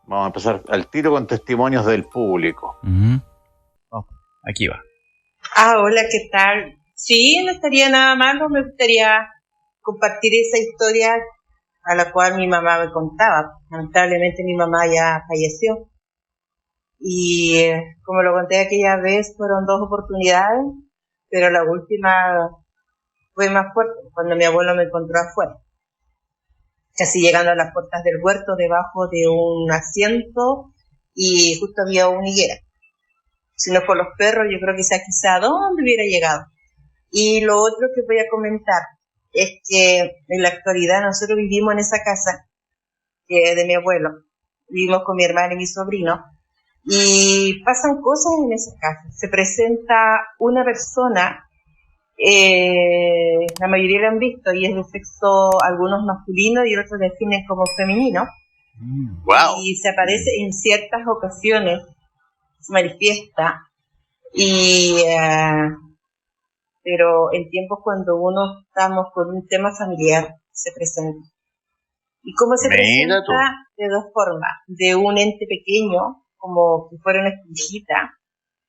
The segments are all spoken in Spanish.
Vamos a empezar al tiro con testimonios del público. Oh, aquí va. Hola, ¿qué tal? Sí, no estaría nada malo, me gustaría compartir esa historia a la cual mi mamá me contaba. Lamentablemente mi mamá ya falleció. Y como lo conté aquella vez, fueron 2 oportunidades, pero la última fue más fuerte, cuando mi abuelo me encontró afuera, casi llegando a las puertas del huerto, debajo de un asiento, y justo había una higuera. Si no por los perros, yo creo que quizá a dónde hubiera llegado. Y lo otro que voy a comentar es que en la actualidad nosotros vivimos en esa casa que es de mi abuelo, vivimos con mi hermana y mi sobrino, y pasan cosas en esa casa. Se presenta una persona, la mayoría la han visto, y es de sexo, algunos masculino y otros definen como femenino. Wow. Y se aparece en ciertas ocasiones, se manifiesta, y pero en tiempos cuando uno estamos con un tema familiar se presenta. ¿Y cómo se presenta? De 2 formas: de un ente pequeño, como si fuera una esponjita.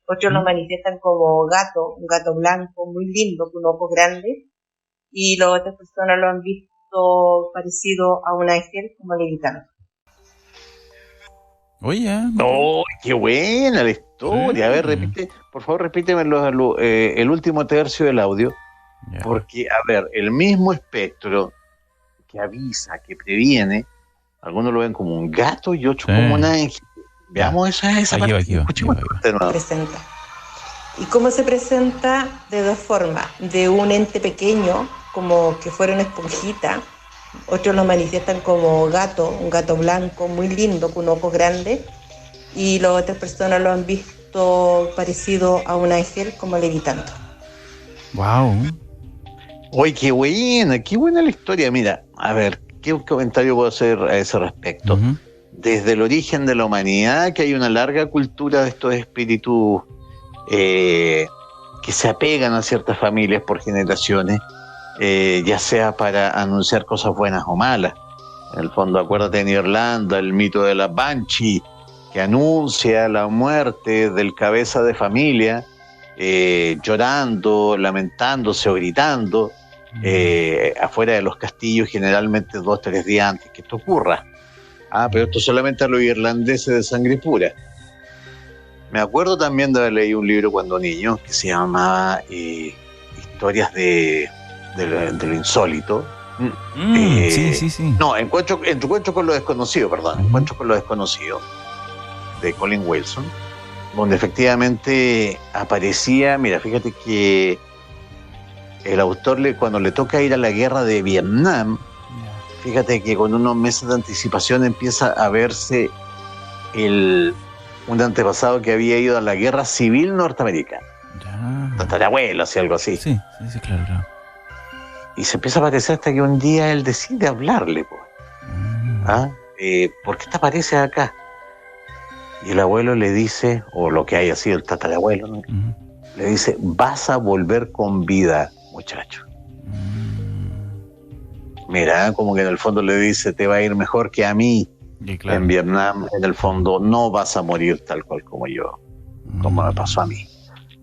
Otros lo manifiestan como gato, un gato blanco muy lindo con ojos grandes, y las otras personas lo han visto parecido a un ángel, como levitando. Oye, ¡Oh, qué buena la historia! A ver, por favor, repíteme el último tercio del audio, porque, a ver, el mismo espectro que avisa, que previene, algunos lo ven como un gato y otros como un ángel. Veamos esa parte. Aquí va. Presenta. ¿Y cómo se presenta? De 2 formas: de un ente pequeño, como que fuera una esponjita. Otros lo manifiestan como gato, un gato blanco muy lindo con ojos grandes, y las otras personas lo han visto parecido a un ángel, como levitando. Wow. ¡Oye, qué buena la historia! Mira, a ver, ¿qué comentario puedo hacer a ese respecto? Desde el origen de la humanidad, que hay una larga cultura de estos espíritus que se apegan a ciertas familias por generaciones, ya sea para anunciar cosas buenas o malas. En el fondo, acuérdate, en Irlanda, el mito de la Banshee, que anuncia la muerte del cabeza de familia, llorando, lamentándose o gritando, afuera de los castillos, generalmente 2 o 3 días antes que esto ocurra. Pero esto solamente a los irlandeses de sangre pura. Me acuerdo también de haber leído un libro cuando niño que se llamaba Historias de lo insólito. Sí. No, Encuentro con lo desconocido, perdón. Encuentro con lo desconocido, de Colin Wilson, donde efectivamente aparecía, mira, fíjate que el autor, cuando le toca ir a la guerra de Vietnam, fíjate que con unos meses de anticipación empieza a verse un antepasado que había ido a la guerra civil norteamericana. Tatarabuelo, así, algo así. Sí, claro. Y se empieza a aparecer hasta que un día él decide hablarle, ¿por qué te apareces acá? Y el abuelo le dice, o lo que haya sido el tatarabuelo, ¿no? Le dice: vas a volver con vida, muchacho. Mira, como que en el fondo le dice: te va a ir mejor que a mí. Claro. En Vietnam, en el fondo, no vas a morir tal cual como yo, como me pasó a mí.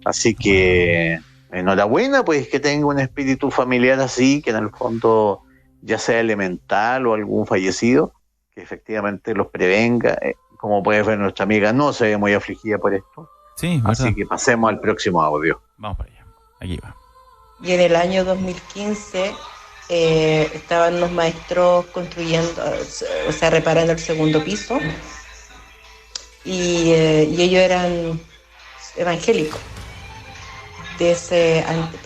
Así que enhorabuena, pues, que tenga un espíritu familiar así, que en el fondo, ya sea elemental o algún fallecido, que efectivamente los prevenga. Como puedes ver, nuestra amiga no se ve muy afligida por esto. Sí, así verdad. que pasemos al próximo audio. Vamos para allá. Aquí va. Y en el año 2015 estaban unos maestros construyendo, o sea, reparando el 2º piso, y ellos eran evangélicos, pero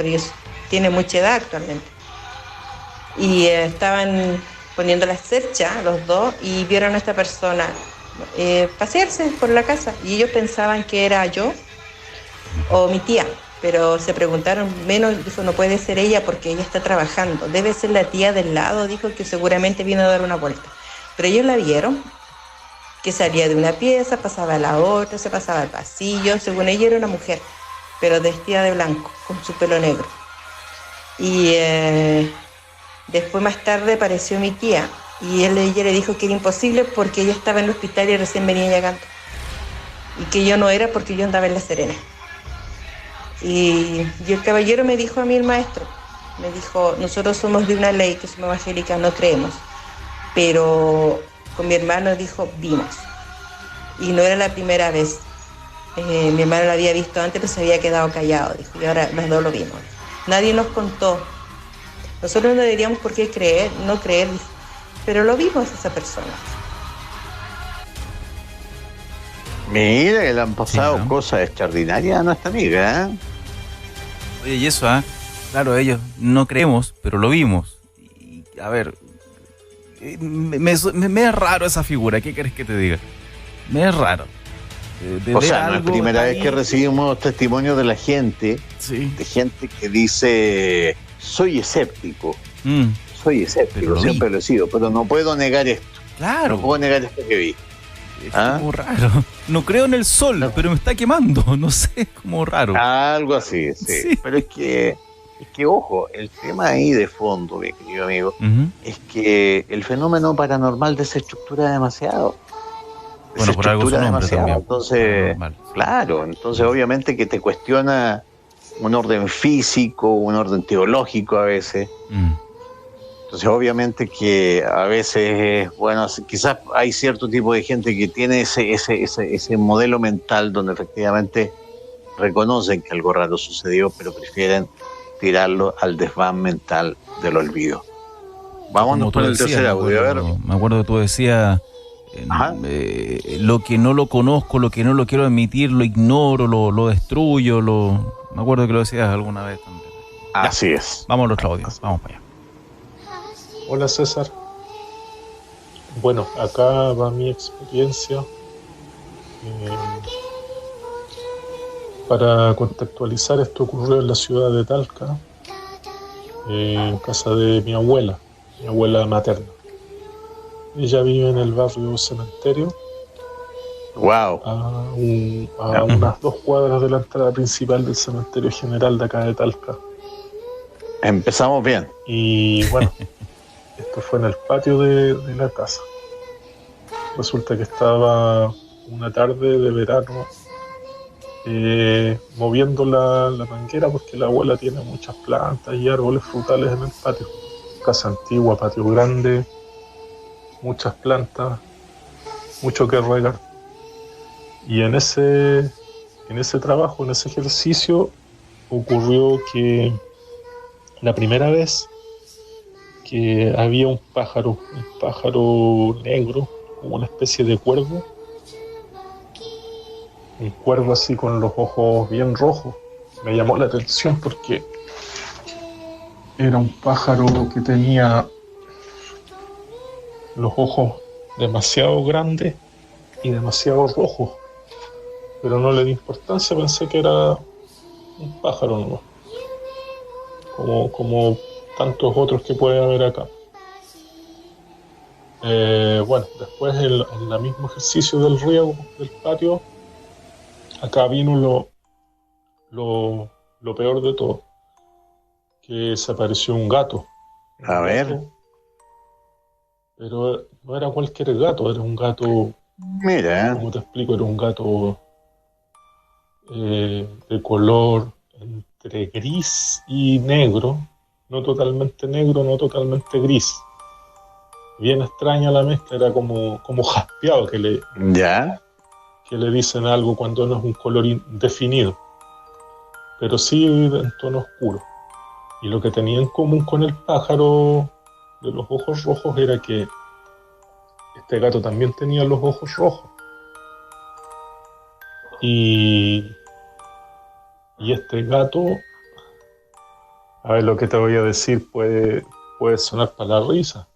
ellos tienen mucha edad actualmente, y estaban poniendo la cercha los 2, y vieron a esta persona pasearse por la casa, y ellos pensaban que era yo o mi tía, pero se preguntaron menos. Dijo: no puede ser ella porque ella está trabajando, debe ser la tía del lado, dijo, que seguramente vino a dar una vuelta. Pero ellos la vieron, que salía de una pieza, pasaba a la otra, se pasaba al pasillo. Según ella era una mujer, pero vestida de blanco, con su pelo negro. Y después, más tarde, apareció mi tía, Y ella le dijo que era imposible porque ella estaba en el hospital y recién venía llegando. Y que yo no era porque yo andaba en La Serena. Y el caballero me dijo a mí, el maestro, me dijo, nosotros somos de una ley que somos evangélicas, no creemos. Pero con mi hermano dijo, vimos. Y no era la primera vez. Mi hermano lo había visto antes, pero se había quedado callado, dijo, y ahora los dos lo vimos. Nadie nos contó. Nosotros no deberíamos por qué creer, no creer, pero lo vimos a esa persona. Mira que le han pasado Sí, ¿no? cosas extraordinarias a nuestra amiga, ¿eh? Oye, y eso, claro, ellos no creemos, pero lo vimos. Y, a ver, me es raro esa figura, ¿qué querés que te diga? Me es raro. De O ver sea, no es algo primera ahí. vez que recibimos testimonios de la gente, Sí. de gente que dice, soy escéptico, Pero lo siempre vi. lo he sido, pero no puedo negar esto, Claro. no puedo negar esto que vi. Es ¿Ah? como raro. No creo en el sol, No. pero me está quemando. No sé, es como raro. Algo así, sí. Sí. Pero es que, ojo, el tema ahí de fondo, mi querido amigo, Ujú. es que el fenómeno paranormal desestructura demasiado. Bueno, por algo su Desestructura nombre demasiado. también. Entonces, Normal. claro, entonces obviamente que te cuestiona un orden físico, un orden teológico a veces. Mm. Entonces obviamente que a veces, bueno, quizás hay cierto tipo de gente que tiene ese modelo mental donde efectivamente reconocen que algo raro sucedió, pero prefieren tirarlo al desván mental del olvido. Vámonos Como tú con el decías, tercer audio, a ver. me acuerdo que tú decías, Ajá. lo que no lo conozco, lo que no lo quiero admitir, lo ignoro, lo destruyo, me acuerdo que lo decías alguna vez también. Ya, Así es. vamos al otro audio, vamos para allá. Hola César. Bueno, acá va mi experiencia. Para contextualizar, esto ocurrió en la ciudad de Talca, en casa de mi abuela materna. Ella vive en el barrio Cementerio, Wow. a unas 2 cuadras de la entrada principal del cementerio general de acá de Talca. Empezamos bien. Y bueno, esto fue en el patio de la casa. Resulta que estaba una tarde de verano moviendo la manguera porque la abuela tiene muchas plantas y árboles frutales en el patio. Casa antigua, patio grande, muchas plantas, mucho que regar. Y en ese trabajo, en ese ejercicio, ocurrió que la primera vez que había un pájaro negro, como una especie de cuervo, un cuervo así con los ojos bien rojos. Me llamó la atención porque era un pájaro que tenía los ojos demasiado grandes y demasiado rojos, pero no le di importancia, pensé que era un pájaro nomás, como tantos otros que puede haber acá. Bueno, después en el mismo ejercicio del riego del patio, acá vino lo peor de todo, que se apareció un gato. A ver. Pero no era cualquier gato, era un gato, Mira. ¿cómo te explico? Era un gato de color entre gris y negro, no totalmente negro, no totalmente gris. Bien extraña la mezcla, era como jaspeado, que le dicen algo cuando no es un color indefinido, pero sí en tono oscuro. Y lo que tenía en común con el pájaro de los ojos rojos era que este gato también tenía los ojos rojos. Y este gato, a ver, lo que te voy a decir puede sonar para la risa.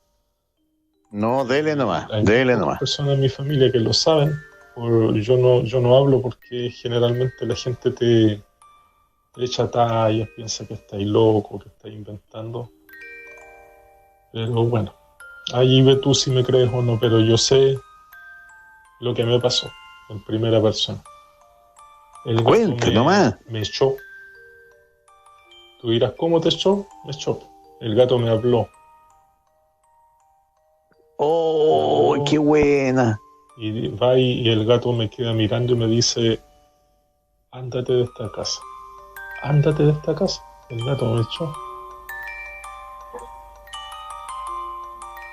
No, dele nomás, Hay dele muchas nomás. personas en mi familia que lo saben. Yo no hablo porque generalmente la gente te echa tallas, piensa que estáis loco, que estáis inventando. Pero bueno, ahí ve tú si me crees o no, pero yo sé lo que me pasó en primera persona. El gato Cuente nomás. me echó. Tú dirás, ¿cómo te echó? Me echó. El gato me habló. ¡Oh, qué buena! Y va y el gato me queda mirando y me dice, ándate de esta casa. Ándate de esta casa. El gato me echó.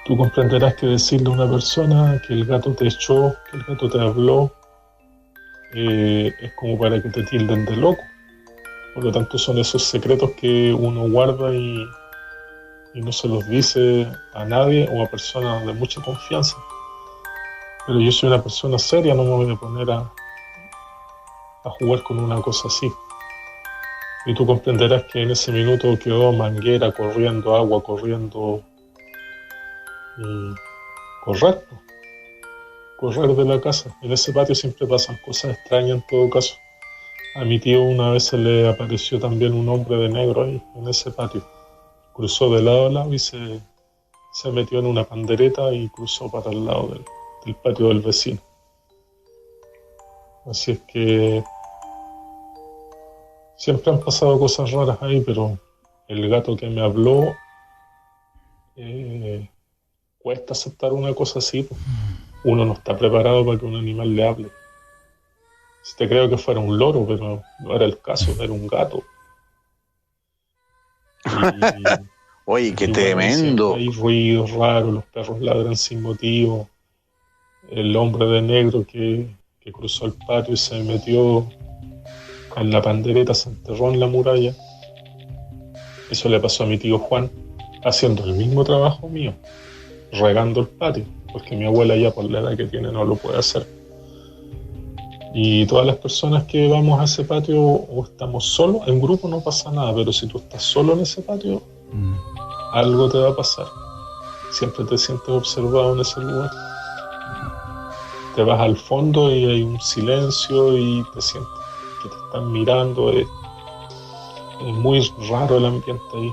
Tú comprenderás que decirle a una persona que el gato te echó, que el gato te habló, es como para que te tilden de loco. Por lo tanto, son esos secretos que uno guarda y no se los dice a nadie o a personas de mucha confianza. Pero yo soy una persona seria, no me voy a poner a jugar con una cosa así. Y tú comprenderás que en ese minuto quedó manguera corriendo, agua corriendo, y correr de la casa. En ese patio siempre pasan cosas extrañas en todo caso. A mi tío una vez se le apareció también un hombre de negro ahí, en ese patio. Cruzó de lado a lado y se metió en una pandereta y cruzó para el lado del patio del vecino. Así es que siempre han pasado cosas raras ahí, pero el gato que me habló, cuesta aceptar una cosa así. Uno no está preparado para que un animal le hable. Si te creo que fuera un loro, pero no era el caso, era un gato. Oye, qué tremendo. Hay ruidos raros, los perros ladran sin motivo. El hombre de negro que cruzó el patio y se metió en la pandereta, se enterró en la muralla. Eso le pasó a mi tío Juan, haciendo el mismo trabajo mío, regando el patio, porque mi abuela ya por la edad que tiene no lo puede hacer. Y todas las personas que vamos a ese patio o estamos solos, en grupo no pasa nada, pero si tú estás solo en ese patio, algo te va a pasar. Siempre te sientes observado en ese lugar. Te vas al fondo y hay un silencio y te sientes que te están mirando. Es muy raro el ambiente ahí.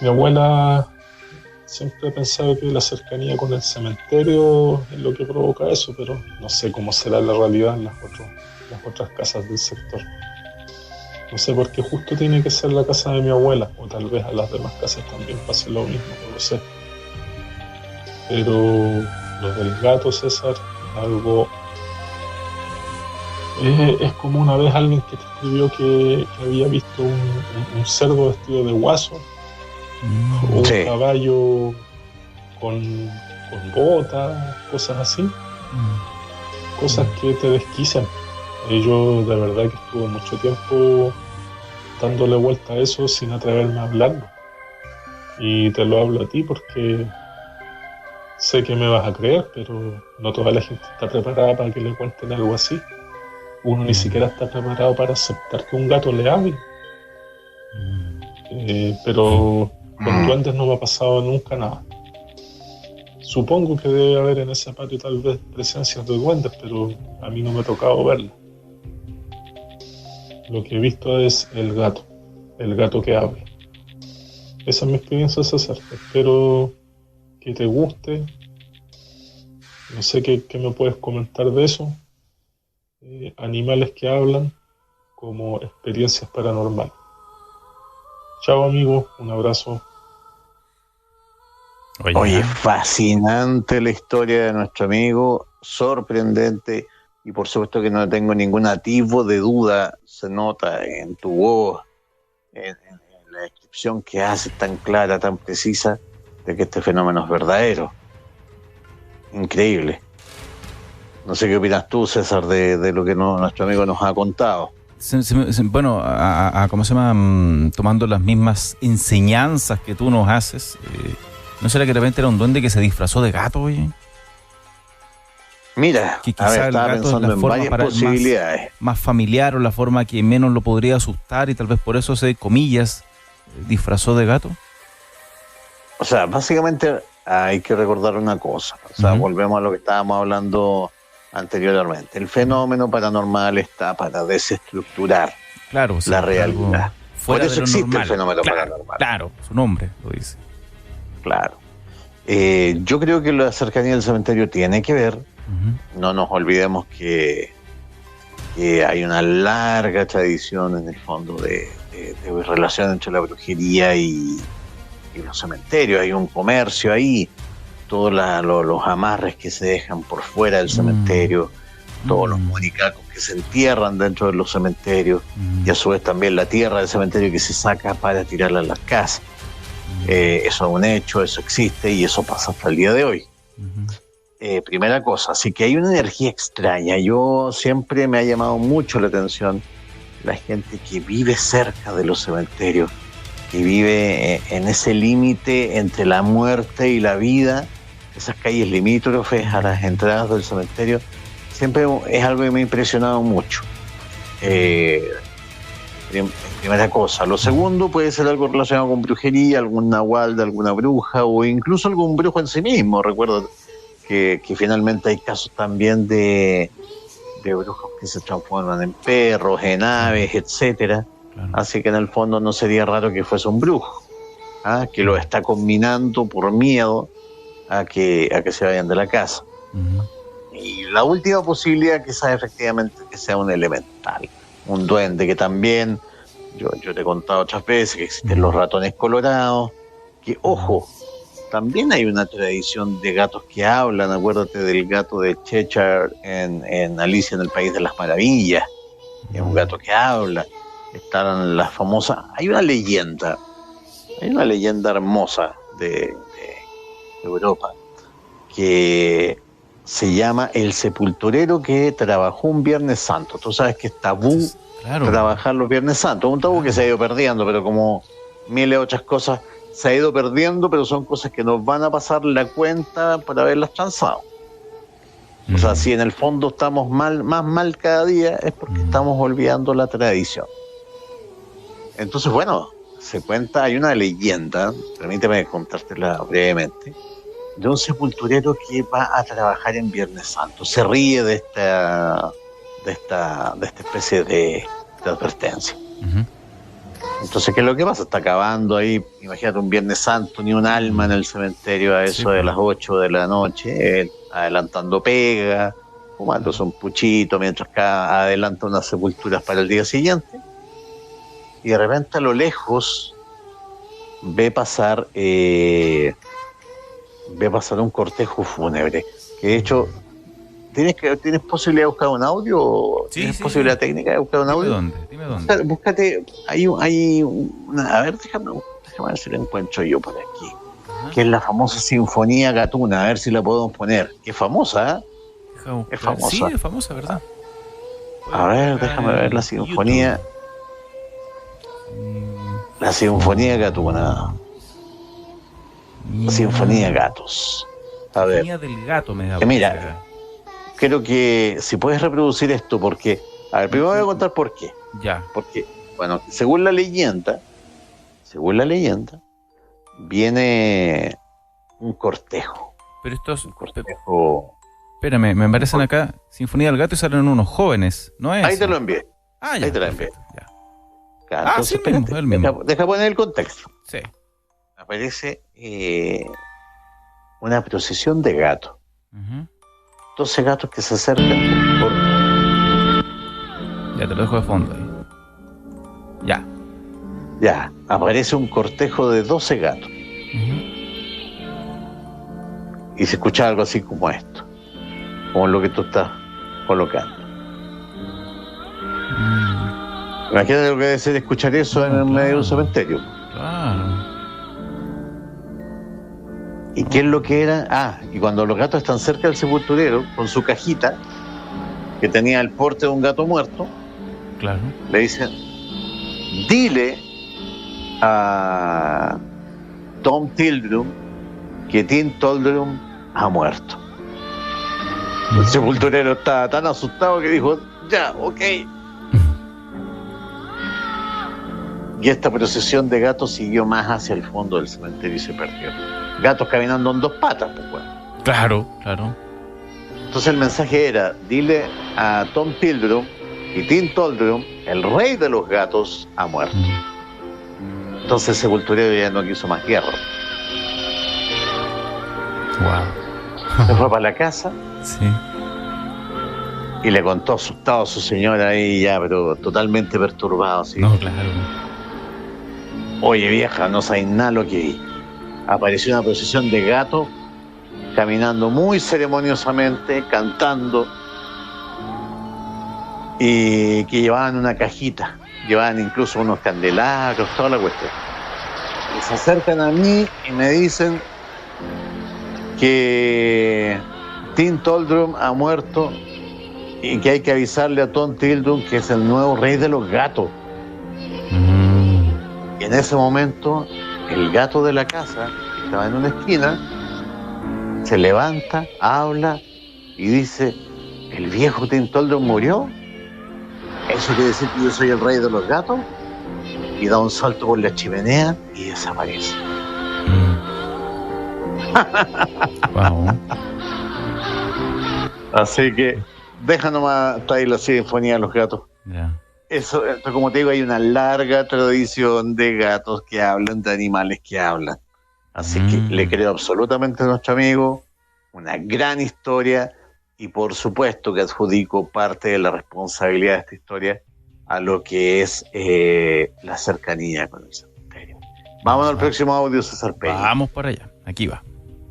Mi abuela siempre he pensado que la cercanía con el cementerio es lo que provoca eso, pero no sé cómo será la realidad en las otras casas del sector. No sé por qué justo tiene que ser la casa de mi abuela, o tal vez a las demás casas también pase lo mismo, no lo sé. Pero lo del gato, César, algo... Es como una vez alguien que te escribió que había visto un cerdo vestido de guaso, o un caballo con botas, cosas así. Cosas que te desquician. Yo de verdad que estuve mucho tiempo dándole vuelta a eso sin atreverme a hablarlo. Y te lo hablo a ti porque sé que me vas a creer, pero no toda la gente está preparada para que le cuenten algo así. Uno ni siquiera está preparado para aceptar que un gato le hable. Pero con duendes no me ha pasado nunca nada. Supongo que debe haber en ese patio tal vez presencias de duendes, pero a mí no me ha tocado verlo. Lo que he visto es el gato que habla. Esa es mi experiencia, César. Espero que te guste. No sé qué me puedes comentar de eso. Animales que hablan como experiencias paranormales. Chao, amigo. Un abrazo. Oye, fascinante la historia de nuestro amigo, sorprendente, y por supuesto que no tengo ningún atisbo de duda, se nota en tu voz, en la descripción que haces tan clara, tan precisa, de que este fenómeno es verdadero. Increíble. No sé qué opinas tú, César, de lo que nuestro amigo nos ha contado. Bueno, ¿cómo se llama? Tomando las mismas enseñanzas que tú nos haces, ¿no será que de repente era un duende que se disfrazó de gato, oye? Mira, que quizá el gato pensando es la en forma varias para posibilidades. Más familiar, o la forma que menos lo podría asustar, y tal vez por eso se, comillas, disfrazó de gato. O sea, básicamente hay que recordar una cosa. O sea, volvemos a lo que estábamos hablando anteriormente. El fenómeno paranormal está para desestructurar la realidad. Por eso existe el fenómeno paranormal. Claro, su nombre lo dice. Claro. Yo creo que la cercanía del cementerio tiene que ver. No nos olvidemos que hay una larga tradición en el fondo de relación entre la brujería y los cementerios. Hay un comercio ahí. todos los amarres que se dejan por fuera del cementerio, todos los monicacos que se entierran dentro de los cementerios, y a su vez también la tierra del cementerio que se saca para tirarla a las casas. Eso es un hecho, eso existe y eso pasa hasta el día de hoy. Primera cosa, así que hay una energía extraña. Yo siempre me ha llamado mucho la atención la gente que vive cerca de los cementerios, que vive en ese límite entre la muerte y la vida, esas calles limítrofes a las entradas del cementerio. Siempre es algo que me ha impresionado mucho. Primera cosa. Lo segundo puede ser algo relacionado con brujería, algún nahual de alguna bruja o incluso algún brujo en sí mismo. Recuerdo que finalmente hay casos también de brujos que se transforman en perros, en aves, etcétera. Claro. Así que en el fondo no sería raro que fuese un brujo, que lo está combinando por miedo a que se vayan de la casa. Y la última posibilidad quizás efectivamente que sea un elemental, un duende, que también yo te he contado otras veces que existen los ratones colorados, que ojo, también hay una tradición de gatos que hablan. Acuérdate del gato de Cheshire en Alicia en el País de las Maravillas, es un gato que habla. Están las famosas, hay una leyenda hermosa de Europa que se llama El sepulturero que trabajó un Viernes Santo. Tú sabes que es tabú trabajar los Viernes Santos, un tabú que se ha ido perdiendo, pero como miles de otras cosas se ha ido perdiendo, pero son cosas que nos van a pasar la cuenta por haberlas transado. O sea, si en el fondo estamos más mal cada día, es porque estamos olvidando la tradición. Entonces, bueno, se cuenta, hay una leyenda, permíteme contártela brevemente, de un sepulturero que va a trabajar en Viernes Santo. Se ríe de esta especie de advertencia. Entonces, ¿qué es lo que pasa? Está acabando ahí, imagínate un Viernes Santo, ni un alma en el cementerio a eso de las 8 de la noche, adelantando pega, fumándose un puchito mientras adelanta unas sepulturas para el día siguiente. Y de repente a lo lejos ve pasar un cortejo fúnebre, que de hecho ¿tienes posibilidad de buscar un audio? ¿Tienes posibilidad técnica de buscar un audio? Dime dónde. Búscate, hay una, a ver, déjame ver si la encuentro yo por aquí, que es la famosa Sinfonía Gatuna, a ver si la podemos poner, que es famosa, es famosa. Sí, es famosa, ¿verdad? A ver, déjame ver la Sinfonía. La Sinfonía Gatuna. La Sinfonía Gatos. A ver. Sinfonía del Gato, mira, creo que si puedes reproducir esto, porque, a ver, primero voy a contar por qué. Ya. Porque, bueno, según la leyenda, viene un cortejo. Pero estos... Un cortejo... Espérame, me aparecen acá Sinfonía del Gato y salen unos jóvenes, ¿no es? Ahí te lo envié. Ya, ahí te lo envié. Ya. Claro, entonces, sí mismo, el mismo. Deja poner el contexto. Sí. Aparece una procesión de gatos. 12 gatos que se acercan por... Ya te lo dejo de fondo ahí. Ya. Ya, aparece un cortejo de 12 gatos. Y se escucha algo así como esto, como lo que tú estás colocando. Imagínate lo que debe ser escuchar eso en el medio de un cementerio. Claro. ¿Y qué es lo que era? Y cuando los gatos están cerca del sepulturero, con su cajita, que tenía el porte de un gato muerto, claro, le dicen, dile a Tom Tildrum que Tim Toldrum ha muerto. El sepulturero estaba tan asustado que dijo, ya, ok. Y esta procesión de gatos siguió más hacia el fondo del cementerio y se perdió. Gatos caminando en 2 patas, pues bueno. Claro. Entonces el mensaje era, dile a Tom Tildrum y Tim Toldrum, el rey de los gatos, ha muerto. Entonces el sepulturero ya no quiso más guerra. Wow. Se fue para la casa. Sí. Y le contó asustado a su señora ahí ya, pero totalmente perturbado. ¿Sí? No, claro. Oye vieja, no sabes nada lo que vi. Apareció una procesión de gatos caminando muy ceremoniosamente, cantando, y que llevaban una cajita, llevaban incluso unos candelabros, toda la cuestión. Y se acercan a mí y me dicen que Tim Toldrum ha muerto y que hay que avisarle a Tom Tildrum que es el nuevo rey de los gatos. Y en ese momento el gato de la casa, que estaba en una esquina, se levanta, habla y dice: ¿el viejo Tim Toldrum murió? ¿Eso quiere decir que yo soy el rey de los gatos? Y da un salto por la chimenea y desaparece. Wow. Así que deja nomás ahí la sinfonía de los gatos. Ya. Eso, como te digo, hay una larga tradición de gatos que hablan, de animales que hablan. Así que le creo absolutamente a nuestro amigo, una gran historia, y por supuesto que adjudico parte de la responsabilidad de esta historia a lo que es la cercanía con el cementerio. Vamos al próximo audio, César Peña. Vamos para allá, aquí va.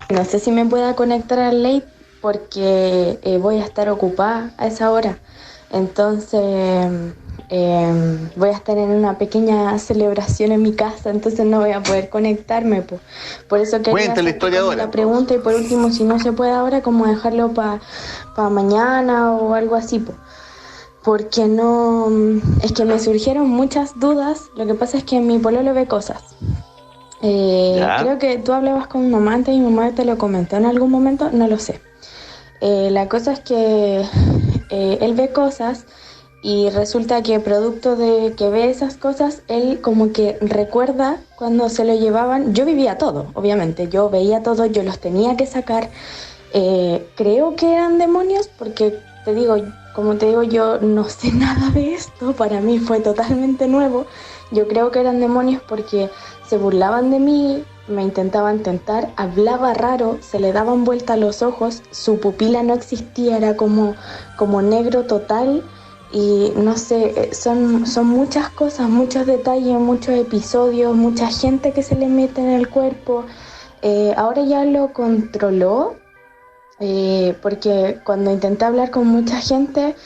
No sé si me pueda conectar al late porque voy a estar ocupada a esa hora. Entonces voy a estar en una pequeña celebración en mi casa, entonces no voy a poder conectarme. Por eso quería Cuéntale la hacer historiadora, la pregunta, y por último, si no se puede ahora, como dejarlo para mañana o algo así. Porque no, es que me surgieron muchas dudas. Lo que pasa es que mi pololo ve cosas. Creo que tú hablabas con mi mamá antes y mi mamá te lo comentó en algún momento, no lo sé. La cosa es que él ve cosas y resulta que producto de que ve esas cosas, él como que recuerda cuando se lo llevaban. Yo vivía todo, obviamente, yo veía todo, yo los tenía que sacar. Creo que eran demonios porque como te digo, yo no sé nada de esto, para mí fue totalmente nuevo. Yo creo que eran demonios porque se burlaban de mí, me intentaban tentar, hablaba raro, se le daban vuelta los ojos, su pupila no existía, era como negro total. Y no sé, son muchas cosas, muchos detalles, muchos episodios, mucha gente que se le mete en el cuerpo. Ahora ya lo controló, porque cuando intenté hablar con mucha gente,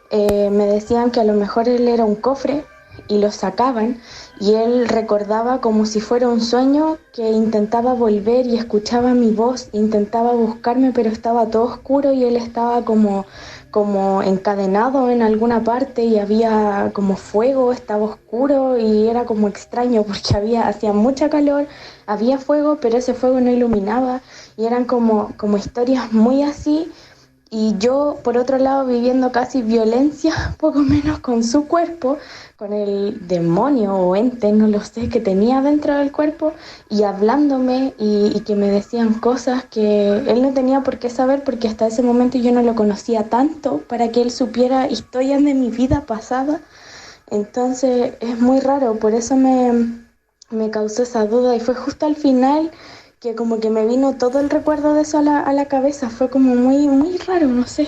me decían que a lo mejor él era un cofre y lo sacaban, y él recordaba como si fuera un sueño, que intentaba volver y escuchaba mi voz, intentaba buscarme, pero estaba todo oscuro y él estaba como encadenado en alguna parte y había como fuego, estaba oscuro y era como extraño porque hacía mucha calor, había fuego, pero ese fuego no iluminaba, y eran como historias muy así. Y yo, por otro lado, viviendo casi violencia, poco menos con su cuerpo, con el demonio o ente, no lo sé, que tenía dentro del cuerpo, y hablándome y que me decían cosas que él no tenía por qué saber, porque hasta ese momento yo no lo conocía tanto para que él supiera historias de mi vida pasada. Entonces es muy raro, por eso me causó esa duda, y fue justo al final que como que me vino todo el recuerdo de eso a la cabeza. Fue como muy, muy raro, no sé.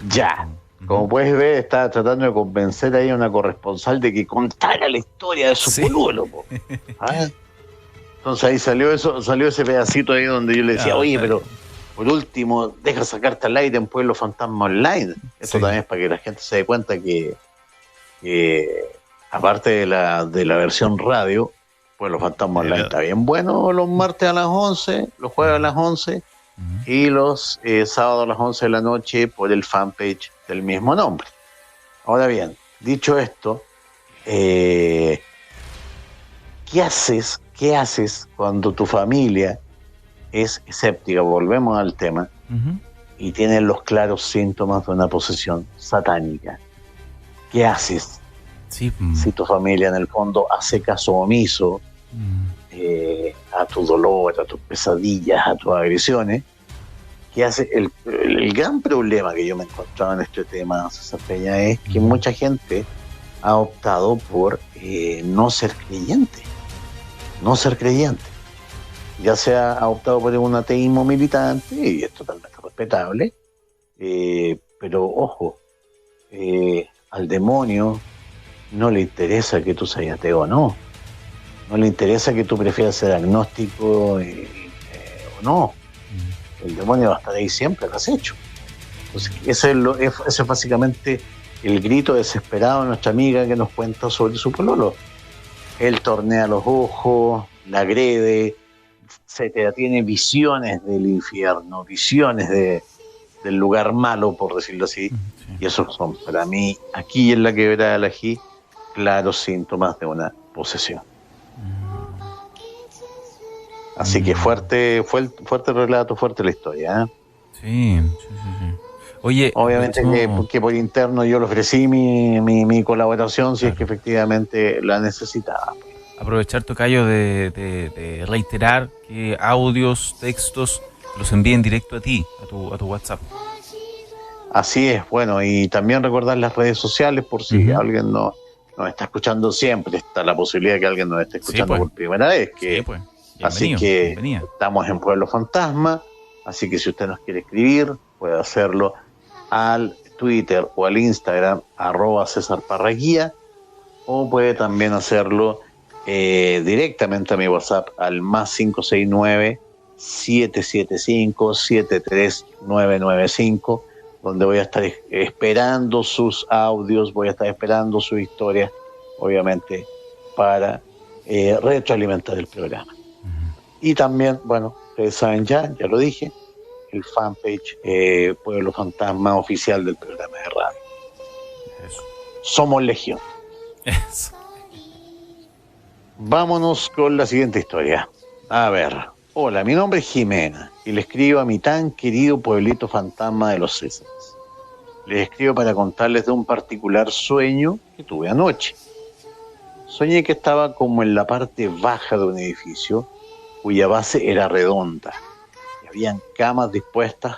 Ya, como puedes ver, estaba tratando de convencer ahí a una corresponsal de que contara la historia de su pololo. ¿Ah? Entonces ahí salió ese pedacito ahí donde yo le decía, oye, pero por último, deja sacarte al aire en Pueblo Fantasma Online. Esto también es para que la gente se dé cuenta que aparte de la versión radio, Pueblo Fantasma Online está bien bueno los martes a las 11, los jueves a las 11 y los sábados a las 11 de la noche por el fanpage del mismo nombre. Ahora bien, dicho esto, ¿qué haces cuando tu familia es escéptica? Volvemos al tema. Y tiene los claros síntomas de una posesión satánica. ¿Qué haces? Sí. Si tu familia en el fondo hace caso omiso a tu dolor, a tus pesadillas, a tus agresiones, ¿qué hace? El gran problema que yo me encontraba en este tema, César Peña, es que mucha gente ha optado por no ser creyente, ya sea ha optado por un ateísmo militante, y es totalmente respetable, pero ojo, al demonio no le interesa que tú seas ateo o no le interesa que tú prefieras ser agnóstico y no. El demonio va a estar ahí siempre, lo has hecho. Entonces, ese es básicamente el grito desesperado de nuestra amiga que nos cuenta sobre su pololo. Él tornea los ojos, la agrede, tiene visiones del infierno, visiones del lugar malo, por decirlo así. Sí. Y esos son, para mí, aquí en la Quebrada del Ají, claros síntomas de una posesión. Así que fuerte relato, fuerte la historia, ¿eh? Sí. Oye, obviamente que por interno yo le ofrecí mi colaboración, si es que efectivamente la necesitaba. Aprovechar, tocayo, de reiterar que audios, textos los envíen directo a ti, a tu WhatsApp. Así es, bueno, y también recordar las redes sociales por si alguien nos está escuchando. Siempre está la posibilidad de que alguien nos esté escuchando por primera vez. Así que estamos en Pueblo Fantasma, así que si usted nos quiere escribir, puede hacerlo al Twitter o al Instagram @CésarParraguía, o puede también hacerlo directamente a mi WhatsApp al +569 775 73995, donde voy a estar esperando sus audios, voy a estar esperando su historia, obviamente, para retroalimentar el programa. Y también, bueno, ustedes saben ya lo dije, el fanpage Pueblo Fantasma oficial del programa de radio. Eso. Somos Legión. Eso. Vámonos con la siguiente historia. A ver. Hola, mi nombre es Jimena y le escribo a mi tan querido pueblito fantasma de los Césares. Les escribo para contarles de un particular sueño que tuve anoche. Soñé que estaba como en la parte baja de un edificio cuya base era redonda y habían camas dispuestas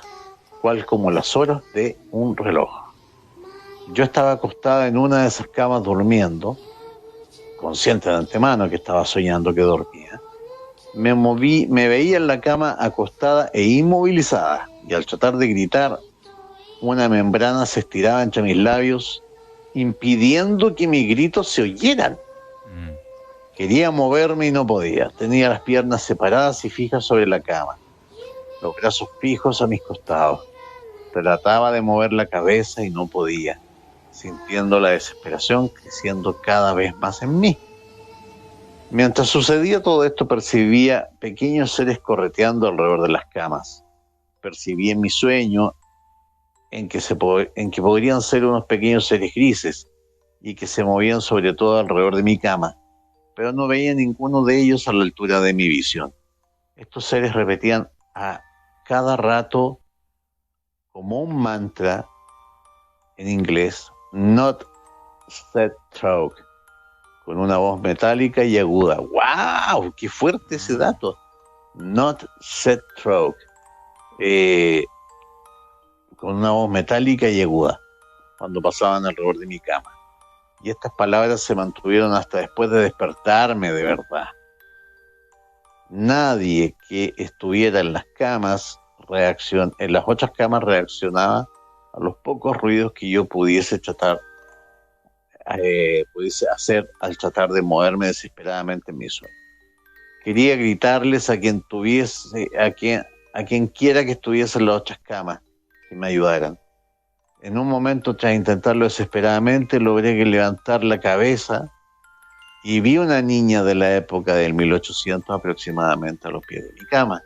cual como las horas de un reloj. Yo estaba acostada en una de esas camas durmiendo, consciente de antemano que estaba soñando que dormía. Me veía en la cama acostada e inmovilizada, y al tratar de gritar, una membrana se estiraba entre mis labios, impidiendo que mis gritos se oyeran. Quería moverme y no podía. Tenía las piernas separadas y fijas sobre la cama, los brazos fijos a mis costados. Trataba de mover la cabeza y no podía, sintiendo la desesperación creciendo cada vez más en mí. Mientras sucedía todo esto, percibía pequeños seres correteando alrededor de las camas. Percibí en mi sueño en que podrían ser unos pequeños seres grises y que se movían sobre todo alrededor de mi cama, pero no veía ninguno de ellos a la altura de mi visión. Estos seres repetían a cada rato como un mantra en inglés, "Not set stroke", con una voz metálica y aguda. ¡Wow! ¡Qué fuerte ese dato! Not set stroke. Con una voz metálica y aguda, cuando pasaban alrededor de mi cama. Y estas palabras se mantuvieron hasta después de despertarme de verdad. Nadie que estuviera en las otras camas reaccionaba a los pocos ruidos que yo pudiese hacer al tratar de moverme desesperadamente en mi sueño. Quería gritarles a quien quiera que estuviese en las otras camas que me ayudaran. En un momento, tras intentarlo desesperadamente, logré levantar la cabeza y vi una niña de la época del 1800 aproximadamente a los pies de mi cama,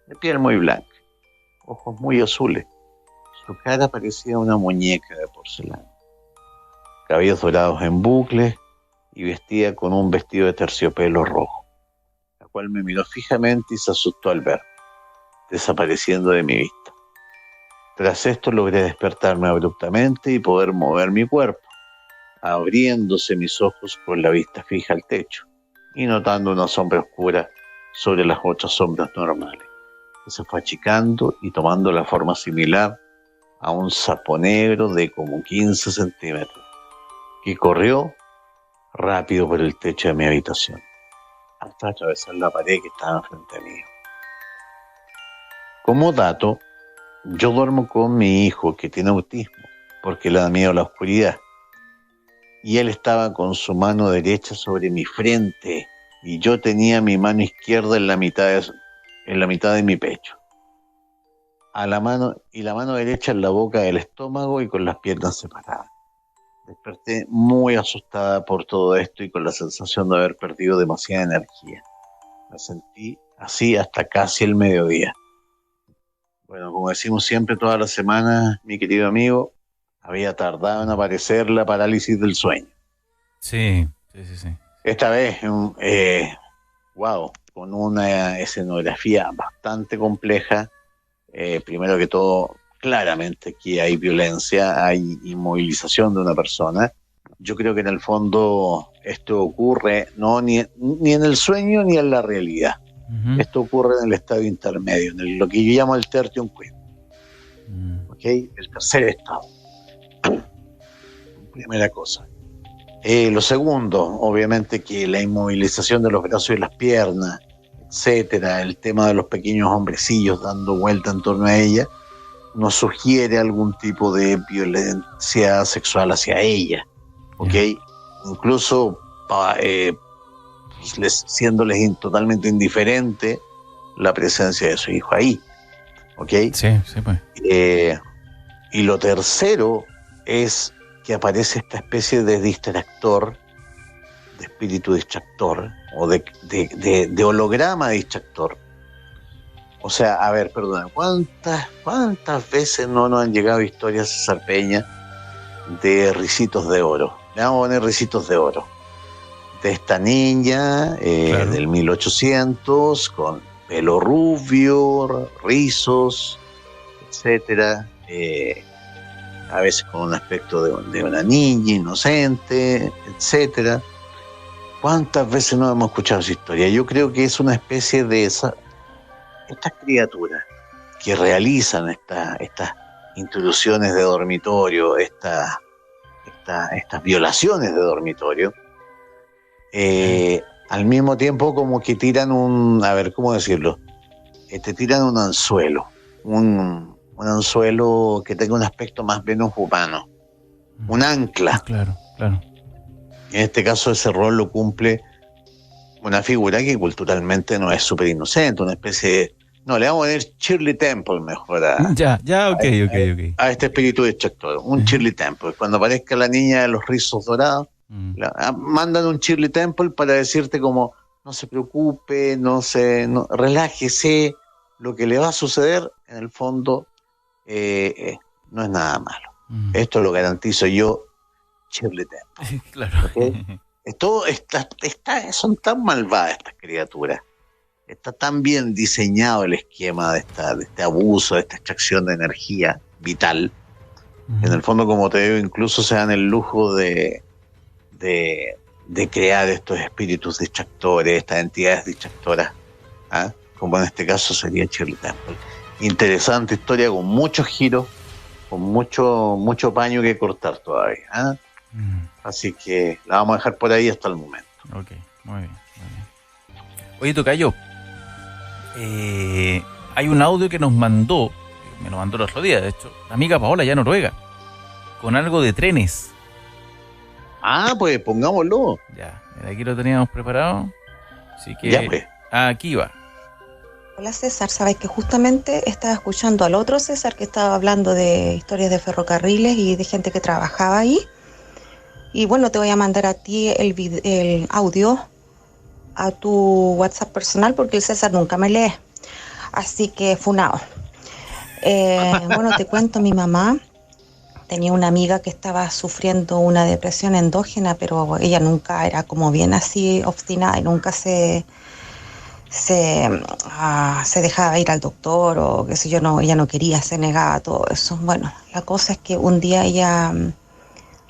de piel muy blanca, ojos muy azules. Su cara parecía una muñeca de porcelana, cabellos dorados en bucles y vestida con un vestido de terciopelo rojo, la cual me miró fijamente y se asustó al verme, desapareciendo de mi vista. Tras esto logré despertarme abruptamente y poder mover mi cuerpo, abriéndose mis ojos con la vista fija al techo y notando una sombra oscura sobre las otras sombras normales, que se fue achicando y tomando la forma similar a un sapo negro de como 15 centímetros, que corrió rápido por el techo de mi habitación, hasta atravesar la pared que estaba frente a mí. Como dato, yo duermo con mi hijo que tiene autismo, porque le da miedo a la oscuridad. Y él estaba con su mano derecha sobre mi frente, y yo tenía mi mano izquierda en la mitad en la mitad de mi pecho. La mano derecha en la boca del estómago y con las piernas separadas. Desperté muy asustada por todo esto y con la sensación de haber perdido demasiada energía. Me sentí así hasta casi el mediodía. Bueno, como decimos siempre todas las semanas, mi querido amigo, había tardado en aparecer la parálisis del sueño. Sí. Esta vez, con una escenografía bastante compleja. Primero que todo, claramente aquí hay violencia, hay inmovilización de una persona. Yo creo que en el fondo esto ocurre no ni en el sueño ni en la realidad. Uh-huh. Esto ocurre en el estado intermedio, en lo que yo llamo el tertium quid. ¿Okay? El tercer estado. Primera cosa. Lo segundo, obviamente, que la inmovilización de los brazos y las piernas, etcétera, el tema de los pequeños hombrecillos dando vuelta en torno a ella, nos sugiere algún tipo de violencia sexual hacia ella, ¿ok? Incluso siéndoles totalmente indiferente la presencia de su hijo ahí, ¿ok? Sí, pues. Y lo tercero es que aparece esta especie de distractor, de espíritu distractor, o de holograma distractor. O sea, a ver, perdón, ¿cuántas veces no nos han llegado historias, César Peña, de ricitos de oro? Le vamos a poner ricitos de oro. De esta niña claro, del 1800, con pelo rubio, rizos, etcétera, a veces con un aspecto de una niña inocente, etcétera. ¿Cuántas veces no hemos escuchado esa historia? Yo creo que es una especie de estas criaturas que realizan estas intrusiones de dormitorio, estas violaciones de dormitorio, al mismo tiempo como que tiran ¿cómo decirlo? Te tiran un anzuelo, un anzuelo que tenga un aspecto más o menos humano, un ancla. Claro. En este caso ese rol lo cumple una figura que culturalmente no es súper inocente, una especie de... No, le vamos a poner Shirley Temple mejor Ok. A este espíritu distractor, un Shirley Temple. Cuando aparezca la niña de los rizos dorados, mandan un Shirley Temple para decirte como, no se preocupe, relájese, lo que le va a suceder en el fondo no es nada malo. Esto lo garantizo yo, Shirley Temple. Claro. ¿Okay? Son tan malvadas estas criaturas. Está tan bien diseñado el esquema de este abuso, de esta extracción de energía vital. En el fondo, como te digo, incluso se dan el lujo de crear estos espíritus distractores, estas entidades distractoras, como en este caso sería Shirley Temple. Interesante historia con muchos giros, con mucho paño que cortar todavía. Así que la vamos a dejar por ahí hasta el momento. Ok, muy bien. Oye, tocayo, hay un audio que me lo mandó el otro día, de hecho, la amiga Paola, allá en Noruega, con algo de trenes. Pues pongámoslo. Ya, aquí lo teníamos preparado, así que ya, pues. Aquí va. Hola César, sabes que justamente estaba escuchando al otro César que estaba hablando de historias de ferrocarriles y de gente que trabajaba ahí. Y bueno, te voy a mandar a ti el audio a tu WhatsApp personal porque el César nunca me lee. Así que funao. Bueno, te cuento, mi mamá tenía una amiga que estaba sufriendo una depresión endógena, pero ella nunca era como bien así obstinada y nunca se dejaba ir al doctor o qué sé yo, ella no quería, se negaba a todo eso. Bueno, la cosa es que un día ella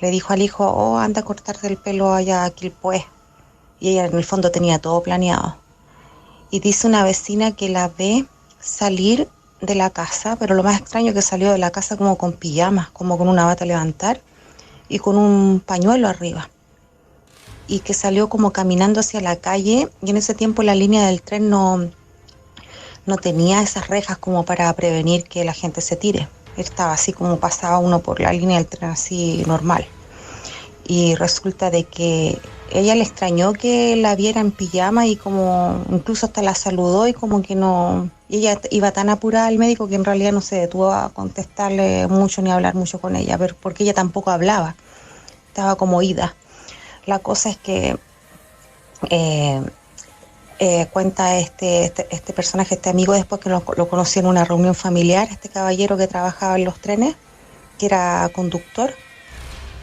le dijo al hijo, anda a cortarte el pelo allá a Quilpué. Y ella en el fondo tenía todo planeado. Y dice una vecina que la ve salir de la casa, pero lo más extraño es que salió de la casa como con pijamas, como con una bata a levantar y con un pañuelo arriba. Y que salió como caminando hacia la calle, y en ese tiempo la línea del tren no tenía esas rejas como para prevenir que la gente se tire. Estaba así como pasaba uno por la línea del tren así normal. y resulta de que ella le extrañó que la viera en pijama y como incluso hasta la saludó y como que no, ella iba tan apurada al médico que en realidad no se detuvo a contestarle mucho ni a hablar mucho con ella, pero porque ella tampoco hablaba, estaba como ida. La cosa es que cuenta este personaje, este amigo, después que lo conocí en una reunión familiar, este caballero que trabajaba en los trenes, que era conductor,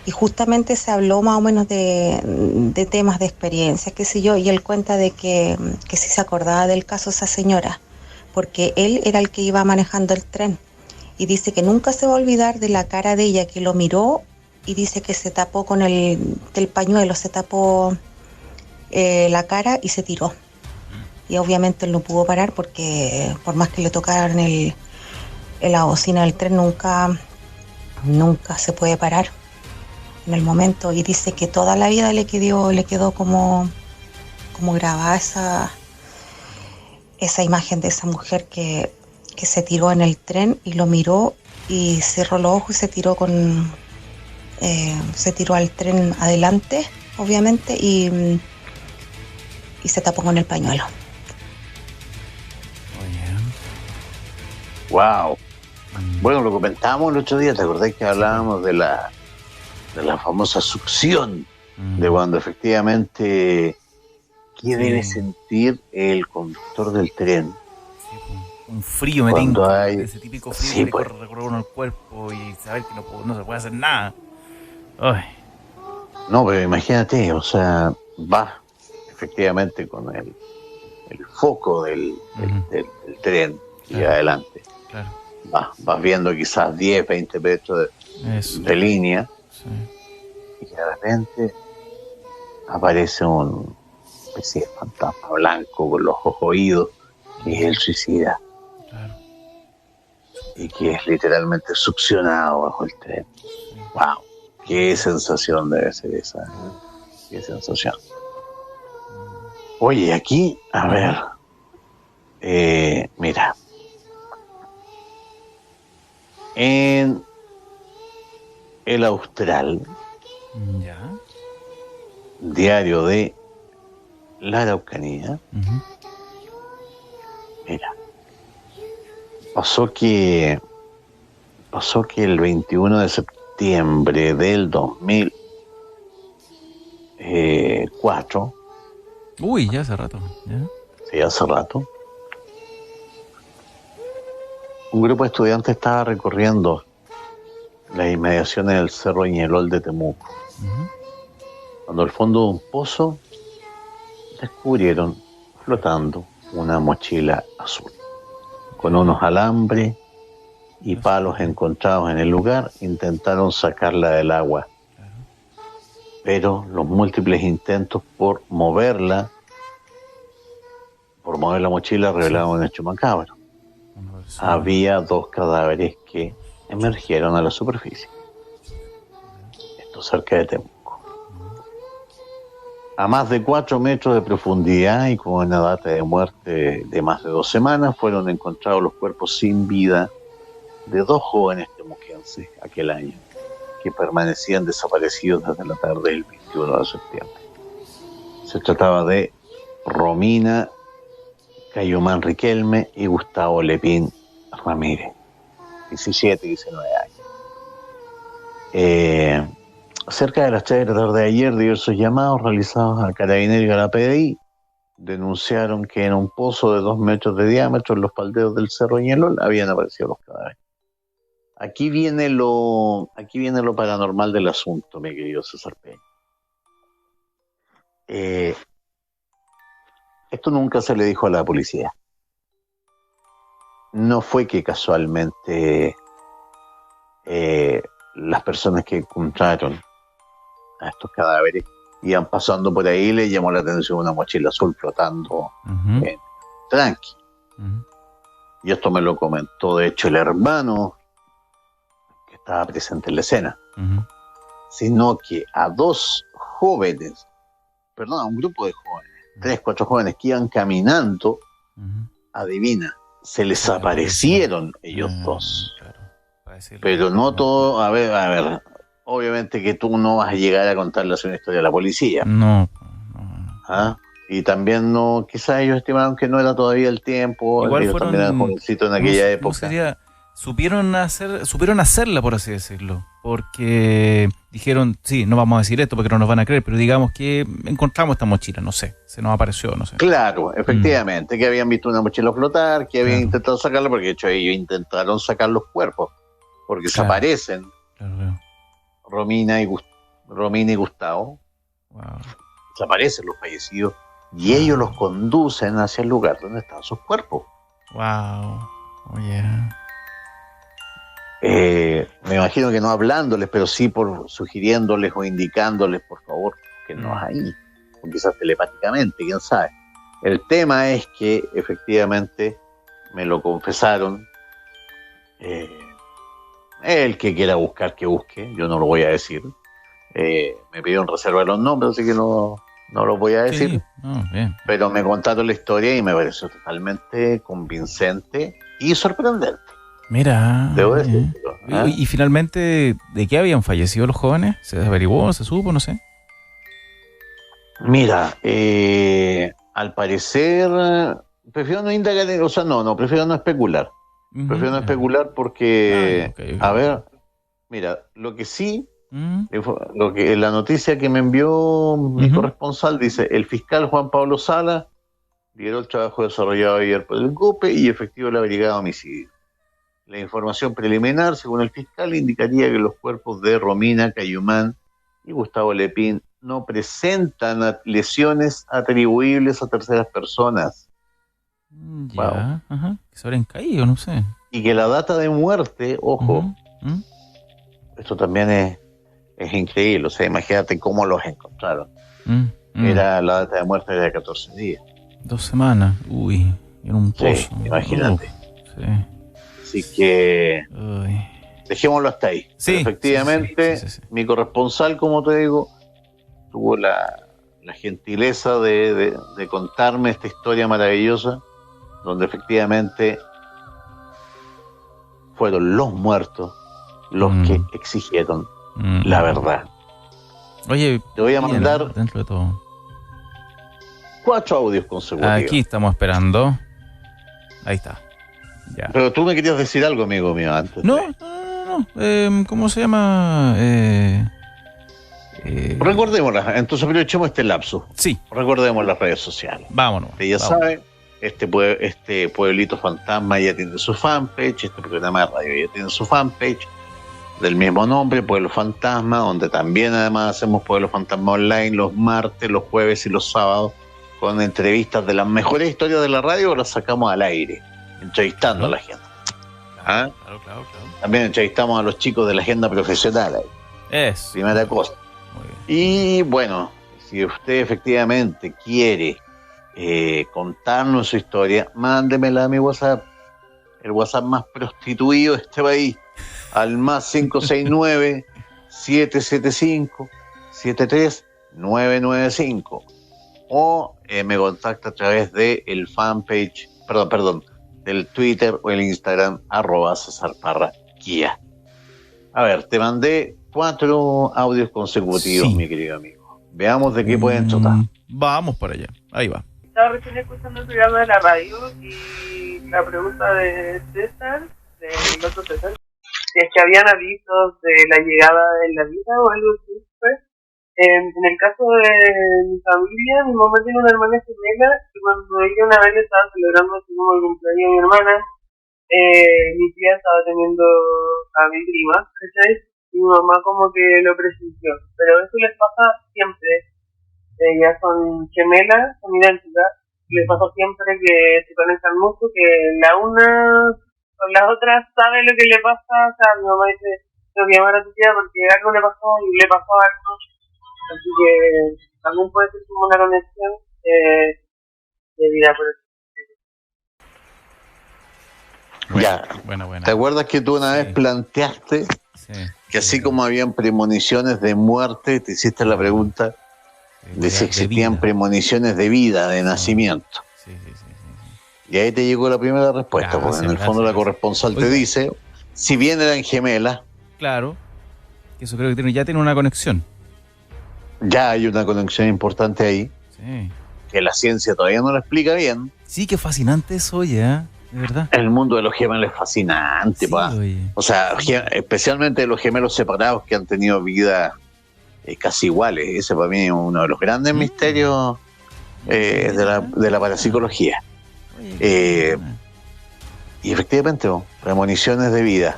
y justamente se habló más o menos de temas de experiencia, qué sé yo, y él cuenta de que sí se acordaba del caso de esa señora, porque él era el que iba manejando el tren, y dice que nunca se va a olvidar de la cara de ella, que lo miró, y dice que se tapó con el pañuelo, se tapó la cara y se tiró. Y obviamente él no pudo parar porque por más que le tocaran la bocina del tren, nunca se puede parar en el momento. Y dice que toda la vida le quedó como grabada esa imagen de esa mujer que se tiró en el tren y lo miró y cerró los ojos y se tiró al tren adelante, obviamente, y se tapó con el pañuelo. Wow. Bueno, lo comentábamos el otro día, ¿te acordás que hablábamos de la famosa succión? De cuando efectivamente ¿qué debe sentir el conductor del tren? Un frío me Cuando tinca, hay ese típico frío que pues, recorre uno el cuerpo y saber que no se puede hacer nada. Ay. No, pero imagínate, o sea, vas efectivamente con el foco del tren y adelante. Claro. Vas viendo quizás 10, 20 metros de línea, sí. Y de repente aparece una especie de fantasma blanco con los ojos oídos, que es el suicida. Claro. Y que es literalmente succionado bajo el tren. ¡Wow! ¡Qué sensación debe ser esa! ¡Qué sensación! Oye, aquí, a ver, mira, en el Austral, ya, diario de la Araucanía, mira, pasó que el 21 de septiembre del 2004, uy, ya hace rato, ¿ya? Sí, hace rato, un grupo de estudiantes estaba recorriendo las inmediaciones del Cerro Ñelol de Temuco. Cuando al fondo de un pozo descubrieron flotando una mochila azul. Con unos alambres y palos encontrados en el lugar, intentaron sacarla del agua. Pero los múltiples intentos por mover la mochila revelaron un hecho macabro. Había 2 cadáveres que emergieron a la superficie. Esto cerca de Temuco. A más de 4 metros de profundidad y con una data de muerte de más de 2 semanas, fueron encontrados los cuerpos sin vida de 2 jóvenes temuquenses aquel año, que permanecían desaparecidos desde la tarde del 21 de septiembre. Se trataba de Romina Cayumán Riquelme y Gustavo Lepín Ramírez, 17 y 19 años. Cerca de las 3 de la tarde de ayer, diversos llamados realizados a Carabineros y a la PDI denunciaron que en un pozo de 2 metros de diámetro en los faldeos del Cerro Ñelol habían aparecido los cadáveres. Aquí viene lo paranormal del asunto, mi querido César Peña. Esto nunca se le dijo a la policía. No fue que casualmente las personas que encontraron a estos cadáveres iban pasando por ahí y le llamó la atención una mochila azul flotando tranqui. Y esto me lo comentó de hecho el hermano que estaba presente en la escena, sino que a un grupo de jóvenes, 3, 4 jóvenes que iban caminando, adivina, se les aparecieron ellos 2. Claro. Pero no todo, a ver, obviamente que tú no vas a llegar a contarles una historia a la policía. No. ¿Ah? Y también no, quizás ellos estimaron que no era todavía el tiempo. Igual ellos fueron, también eran jovencitos en aquella época. Supieron hacerla, por así decirlo, porque dijeron, sí, no vamos a decir esto porque no nos van a creer, pero digamos que encontramos esta mochila, no sé, se nos apareció, no sé. Claro, efectivamente, que habían visto una mochila flotar, que habían Claro. intentado sacarla, porque de hecho ellos intentaron sacar los cuerpos, porque se Claro. aparecen Claro. Romina y Gustavo, Wow. se aparecen los fallecidos, y ellos los conducen hacia el lugar donde están sus cuerpos. Wow. Oye. Me imagino que no hablándoles, pero sí por sugiriéndoles o indicándoles, por favor, que no es ahí, o quizás telepáticamente, quién sabe. El tema es que efectivamente me lo confesaron. El que quiera buscar, que busque, yo no lo voy a decir. Me pidieron reservar los nombres, así que no lo voy a decir. Sí. Bien. Pero me contaron la historia y me pareció totalmente convincente y sorprendente. Mira. Debo decirlo. Y finalmente, ¿de qué habían fallecido los jóvenes? ¿Se averiguó? ¿Se supo? No sé. Mira, al parecer, prefiero no indagar, prefiero no especular. Prefiero no especular porque, Okay. a ver, mira, lo que sí, la noticia que me envió mi corresponsal dice: el fiscal Juan Pablo Sala lideró el trabajo desarrollado ayer por el GOPE y efectivo la brigada de homicidio. La información preliminar, según el fiscal, indicaría que los cuerpos de Romina Cayumán y Gustavo Lepín no presentan lesiones atribuibles a terceras personas. Ya, Wow. ajá. Que se habrían caído, no sé. Y que la data de muerte, ojo, esto también es increíble. O sea, imagínate cómo los encontraron. Era la data de muerte de 14 días. 2 semanas, uy, en un pozo. Sí, imagínate. Sí. Así que Uy. dejémoslo hasta ahí. Sí, pero efectivamente, sí. mi corresponsal, como te digo, tuvo la gentileza de contarme esta historia maravillosa, donde efectivamente fueron los muertos los que exigieron la verdad. Oye, te voy a mandar dentro de todo 4 audios consecutivos. Aquí estamos esperando. Ahí está. Ya. Pero tú me querías decir algo, amigo mío, antes. No. ¿Cómo se llama? Recordémoslas, entonces aprovechemos este lapso. Sí. Recordemos las redes sociales. Vámonos. Ya saben, este Pueblito Fantasma ya tiene su fanpage, este programa de radio ya tiene su fanpage del mismo nombre, Pueblo Fantasma, donde también además hacemos Pueblo Fantasma Online los martes, los jueves y los sábados, con entrevistas de las mejores historias de la radio, las sacamos al aire, entrevistando a la gente. Claro. También entrevistamos a los chicos de la agenda profesional ahí. Es. Primera cosa. Y bueno, si usted efectivamente quiere contarnos su historia, mándemela a mi WhatsApp, el WhatsApp más prostituido de este país, al más 569-775-73995, o me contacta a través de el fanpage, del Twitter o el Instagram @CesarParraGuía. A ver, te mandé 4 audios consecutivos, mi querido amigo. Veamos de qué pueden tratar. Vamos para allá. Ahí va. Estaba recién escuchando el programa de la radio y la pregunta de César, del otro César, si es que habían avisos de la llegada de la vida o algo así. En el caso de mi familia, mi mamá tiene una hermana gemela y cuando ella una vez estaba celebrando así como el cumpleaños de mi hermana, mi tía estaba teniendo a mi prima, ¿cachai? Y mi mamá como que lo presintió, pero eso les pasa siempre. Ellas son gemelas, son idénticas, les pasa siempre que se conectan mucho, que la una con la otra sabe lo que le pasa. O sea, mi mamá dice, tengo que llamar a tu tía porque algo le pasó y le pasó algo, así que también puede ser como una conexión de vida por eso. Ya, buena. ¿Te acuerdas que tú una vez planteaste que así como habían premoniciones de muerte, te hiciste la pregunta de si existían premoniciones de vida, de nacimiento? Sí. Y ahí te llegó la primera respuesta, porque en el fondo la corresponsal te dice, si bien eran gemelas, claro, Que eso creo que ya tiene una conexión. Ya hay una conexión importante ahí, Sí. que la ciencia todavía no lo explica bien. Sí, qué fascinante eso, oye, ¿eh? De verdad. El mundo de los gemelos es fascinante, Sí, pa. oye. O sea, especialmente los gemelos separados que han tenido vida casi iguales. Ese para mí es uno de los grandes misterios de la parapsicología. Oye, Y efectivamente, premoniciones de vida.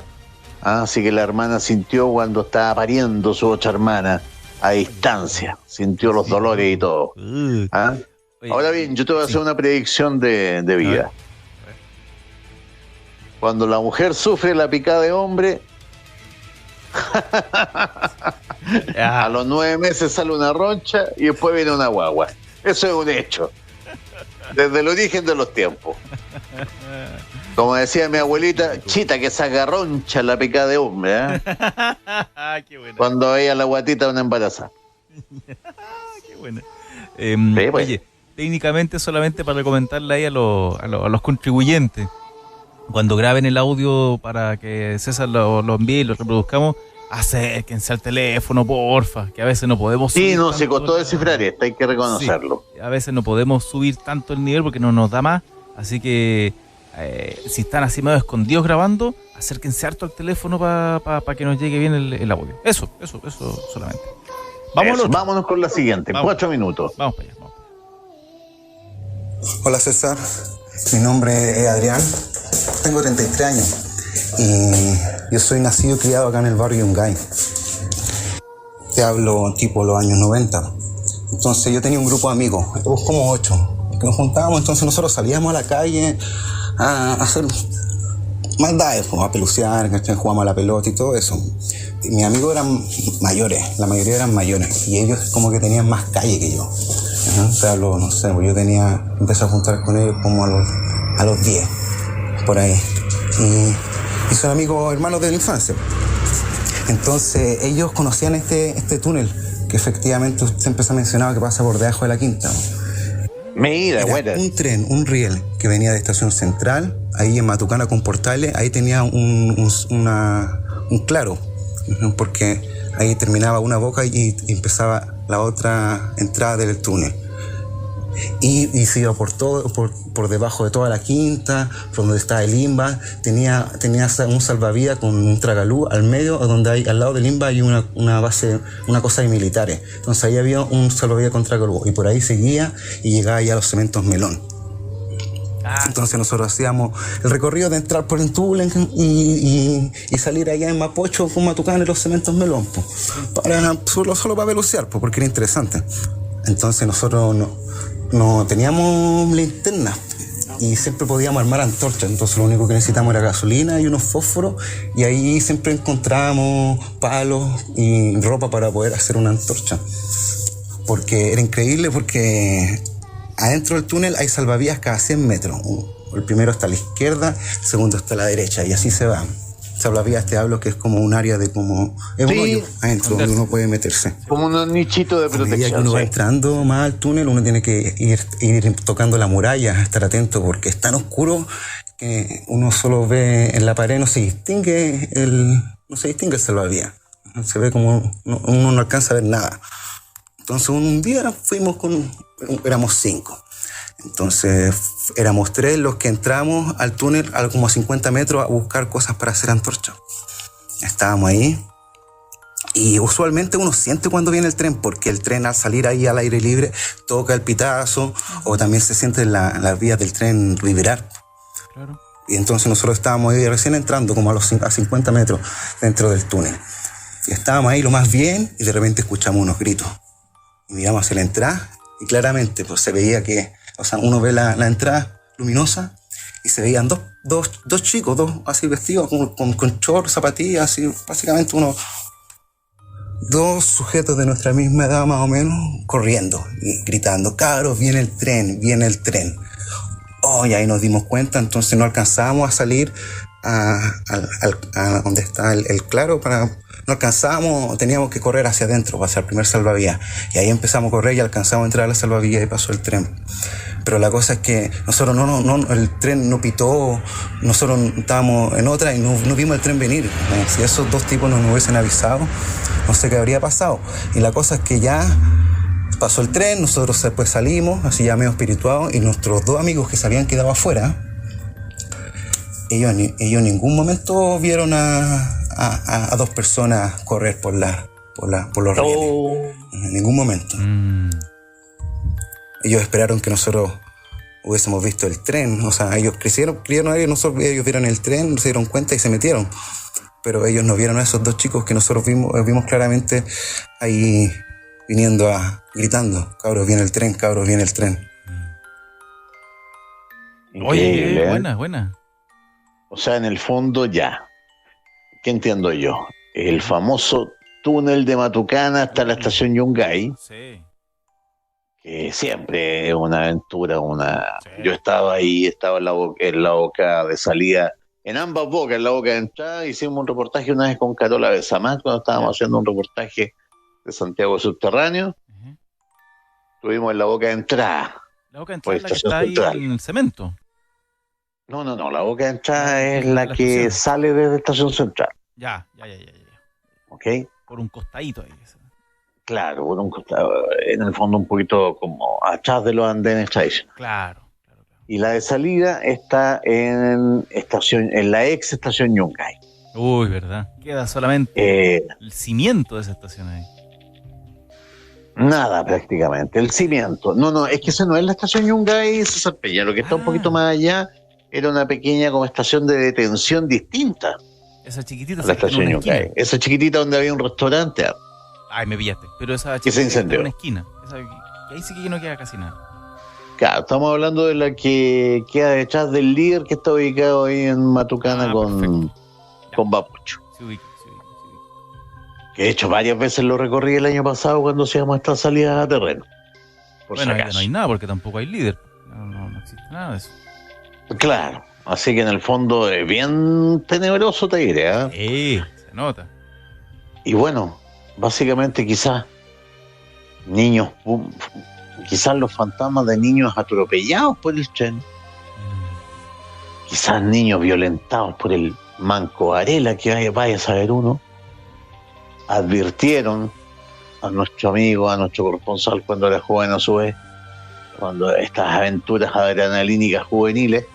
Así que la hermana sintió cuando estaba pariendo su otra hermana a distancia. Sintió los dolores y todo. ¿Ah? Oye, Ahora bien, yo te voy a hacer una predicción de vida. Cuando la mujer sufre la picada de hombre, a los 9 meses sale una roncha y después viene una guagua. Eso es un hecho. Desde el origen de los tiempos. Como decía mi abuelita, chita que saca roncha la picada de hombre, ¿eh? Qué buena. Cuando veía la guatita de una embarazada. Qué buena. Sí, pues. Oye, técnicamente solamente para comentarle ahí a los contribuyentes, cuando graben el audio para que César lo envíe y lo reproduzcamos, acérquense al teléfono, porfa, que a veces no podemos Sí, subir no, tanto se costó descifrar esta, hay que reconocerlo. Sí, a veces no podemos subir tanto el nivel porque no nos da más, así que si están así medio escondidos grabando, acérquense harto al teléfono para que nos llegue bien el audio. Eso solamente. Vámonos con la siguiente, Vamos. 4 minutos. Vamos para allá. Hola César, mi nombre es Adrián, tengo 33 años y yo soy nacido y criado acá en el barrio Yungay. Te hablo tipo los años 90. Entonces yo tenía un grupo de amigos, como 8, que nos juntábamos, entonces nosotros salíamos a la calle a hacer maldades, pues, a pelucear, jugábamos a la pelota y todo eso. Y mis amigos eran mayores, la mayoría eran mayores, y ellos como que tenían más calle que yo. O sea, no sé, pues yo empecé a juntar con ellos como a los 10, por ahí. Y son amigos, hermanos de la infancia. Entonces ellos conocían este túnel, que efectivamente usted empezó a mencionar que pasa por debajo de la Quinta, ¿no? Mira, Era un tren, un riel que venía de Estación Central, ahí en Matucana con Portales, ahí tenía un claro, porque ahí terminaba una boca y empezaba la otra entrada del túnel. Y se iba por debajo de toda la Quinta, por donde estaba el IMBA, tenía un salvavidas con un tragaluz al medio, donde al lado del IMBA hay una base, una cosa de militares. Entonces ahí había un salvavidas con tragaluz, y por ahí seguía y llegaba ya a los cementos Melón. Entonces nosotros hacíamos el recorrido de entrar por el túnel y salir allá en Mapocho con Matucán en los cementos Melón, solo para velocear, porque era interesante. Entonces nosotros no teníamos linternas y siempre podíamos armar antorchas, entonces lo único que necesitábamos era gasolina y unos fósforos, y ahí siempre encontrábamos palos y ropa para poder hacer una antorcha, porque era increíble, porque adentro del túnel hay salvavidas cada 100 metros. El primero está a la izquierda, el segundo está a la derecha, y así se va. Salvavidas, te hablo que es como un área de como... Es un hoyo adentro donde uno puede meterse. Como un nichito de A medida protección. que uno va entrando más al túnel, uno tiene que ir tocando la muralla, estar atento, porque es tan oscuro que uno solo ve en la pared, no se distingue el salvavidas. Se ve como uno no alcanza a ver nada. Entonces un día éramos 5. Entonces éramos 3 los que entramos al túnel a como a 50 metros a buscar cosas para hacer antorcha. Estábamos ahí y usualmente uno siente cuando viene el tren, porque el tren al salir ahí al aire libre toca el pitazo, o también se siente las vías del tren vibrar. Claro. Y entonces nosotros estábamos ahí recién entrando como a 50 metros dentro del túnel. Y estábamos ahí lo más bien, y de repente escuchamos unos gritos. Y miramos hacia la entrada y claramente pues se veía que, o sea, uno ve la entrada luminosa y se veían dos chicos, así vestidos con shorts, zapatillas, así, básicamente dos sujetos de nuestra misma edad más o menos, corriendo y gritando: cabros, viene el tren, viene el tren. Oh, y ahí nos dimos cuenta, entonces no alcanzábamos a salir a donde está el claro no alcanzábamos, teníamos que correr hacia adentro, hacia el primer salvavidas. Y ahí empezamos a correr y alcanzamos a entrar a la salvavidas y pasó el tren. Pero la cosa es que nosotros el tren no pitó, nosotros estábamos en otra y no vimos el tren venir. Si esos dos tipos no nos hubiesen avisado, no sé qué habría pasado. Y la cosa es que ya pasó el tren, nosotros después salimos, así ya medio espirituados, y nuestros dos amigos que se habían quedado afuera, ellos en ningún momento vieron a dos personas correr por los rieles. En ningún momento. Ellos esperaron que nosotros hubiésemos visto el tren. O sea, ellos creyeron ellos vieron el tren, se dieron cuenta y se metieron. Pero ellos no vieron a esos dos chicos que nosotros vimos claramente ahí gritando: cabros, viene el tren, cabros, viene el tren. Oye, buena. O sea, en el fondo ya. ¿Qué entiendo yo? El famoso túnel de Matucana hasta la estación Yungay. Sí. Que siempre es una aventura, Sí. Yo estaba ahí, estaba en la boca de salida, en ambas bocas, en la boca de entrada. Hicimos un reportaje una vez con Carola Besamar, cuando estábamos haciendo un reportaje de Santiago Subterráneo. Estuvimos en la boca de entrada. La boca de entrada es la que está ahí en el cemento. No, la boca de entrada es la que estación sale desde Estación Central. Ya. ¿Ok? Por un costadito ahí. Claro, por un costado, en el fondo un poquito como atrás de los andenes tradicionales. Claro. Y la de salida está en la ex estación Yungay. Uy, verdad. Queda solamente el cimiento de esa estación ahí. Nada, prácticamente. El cimiento. No, es que esa no es la estación Yungay, César Peña. Lo que está un poquito más allá era una pequeña como estación de detención distinta. Esa chiquitita. La estación Yungay. Esa chiquitita donde había un restaurante. Ay, me pillaste. Pero esa chiquitita está en una esquina. Ahí sí que no queda casi nada. Claro, estamos hablando de la que queda detrás del líder, que está ubicado ahí en Matucana con Bapucho. Se ubica. Que de hecho varias veces lo recorrí el año pasado cuando hacíamos esta salida a terreno. Bueno, ya no hay nada porque tampoco hay líder. No existe nada de eso. Claro, así que en el fondo es bien tenebroso, te diré, ¿eh? Sí, se nota. Y bueno, básicamente quizás los fantasmas de niños atropellados por el tren, quizás niños violentados por el manco Varela, que vaya a saber uno, advirtieron a nuestro amigo, a nuestro corresponsal cuando era joven a su vez, cuando estas aventuras adrenalínicas juveniles,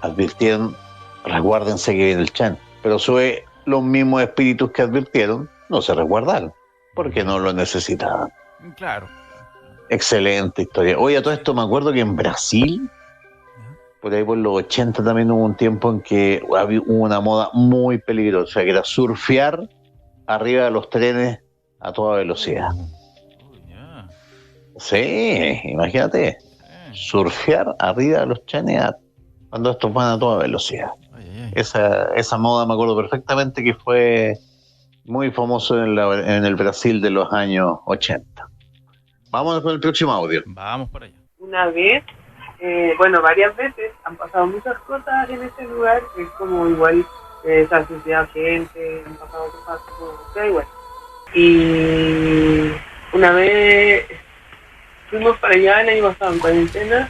advirtieron: resguárdense que viene el tren. Pero a su vez, los mismos espíritus que advirtieron no se resguardaron, porque no lo necesitaban. Claro. Excelente historia. Oye, a todo esto me acuerdo que en Brasil, por ahí por los 80 también hubo un tiempo en que hubo una moda muy peligrosa, que era surfear arriba de los trenes a toda velocidad. Sí, imagínate. Surfear arriba de los trenes cuando estos van a toda velocidad. Esa moda me acuerdo perfectamente que fue muy famoso en el Brasil de los años 80. Vamos con el próximo audio. Vamos por allá. Una vez, varias veces han pasado muchas cosas en ese lugar, que es como igual se ha suicidado gente, han pasado cosas como igual. Y una vez fuimos para allá el año pasado en cuarentena,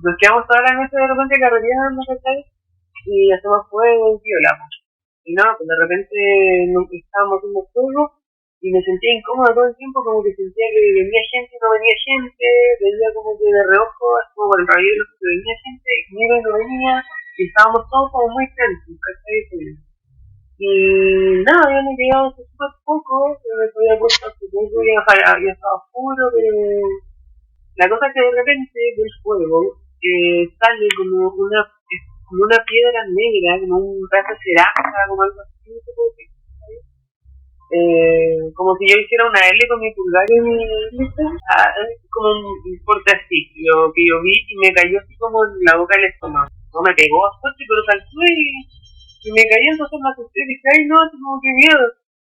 nos quedamos todas las noches de repente carreteando, y hacemos fuego y violamos. Y no, pues de repente estábamos haciendo fuego y me sentía incómoda todo el tiempo, como que sentía que venía gente y no venía gente, veía como que de reojo, como por el rayo que venía gente y iba y no venía, y estábamos todos como muy tensos, ¿cachai? Y nada, habíamos llegado hace súper poco, me había puesto hace poco, ya estaba oscuro, pero la cosa es que de repente del fuego sale como una piedra negra, como un pedazo de cerámica, como algo así, no sé cómo decir, como si yo hiciera una L con mi pulgar y mi lista, como un porte así, lo que yo vi, y me cayó así como en la boca del estómago. No me pegó fuerte, pero saltó y me caí, entonces me asusté y dije: ay no, como que miedo.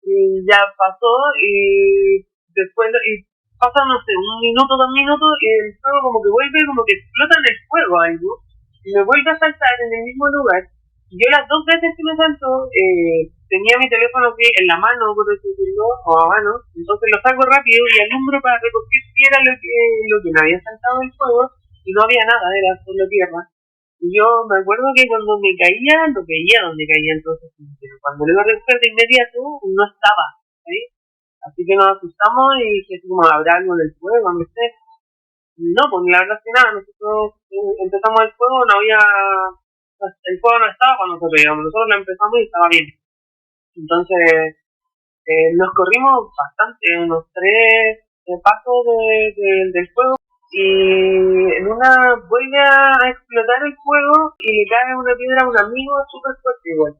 Y ya pasó, y después pasa, no sé, 1 minuto, 2 minutos, y el fuego como que vuelve, como que explota en el fuego algo, y me vuelve a saltar en el mismo lugar. Yo las 2 veces que me saltó, tenía mi teléfono así en la mano, por así decirlo, o a mano, entonces lo saco rápido y alumbro para recoger si era lo que me había saltado del fuego, y no había nada, era solo tierra. Y yo me acuerdo que cuando me caía, lo veía donde caía, entonces, pero cuando lo iba a recoger de inmediato, no estaba, ¿sí? Así que nos asustamos y dije, como, ¿habrá algo en el fuego? No sé. No, pues la verdad es que nada, nosotros empezamos el fuego, no había, el fuego no estaba cuando nosotros llegamos, nosotros lo empezamos y estaba bien. Entonces, nos corrimos bastante, unos 3 pasos del fuego, y en una vuelve a explotar el fuego y le cae una piedra a un amigo súper fuerte igual.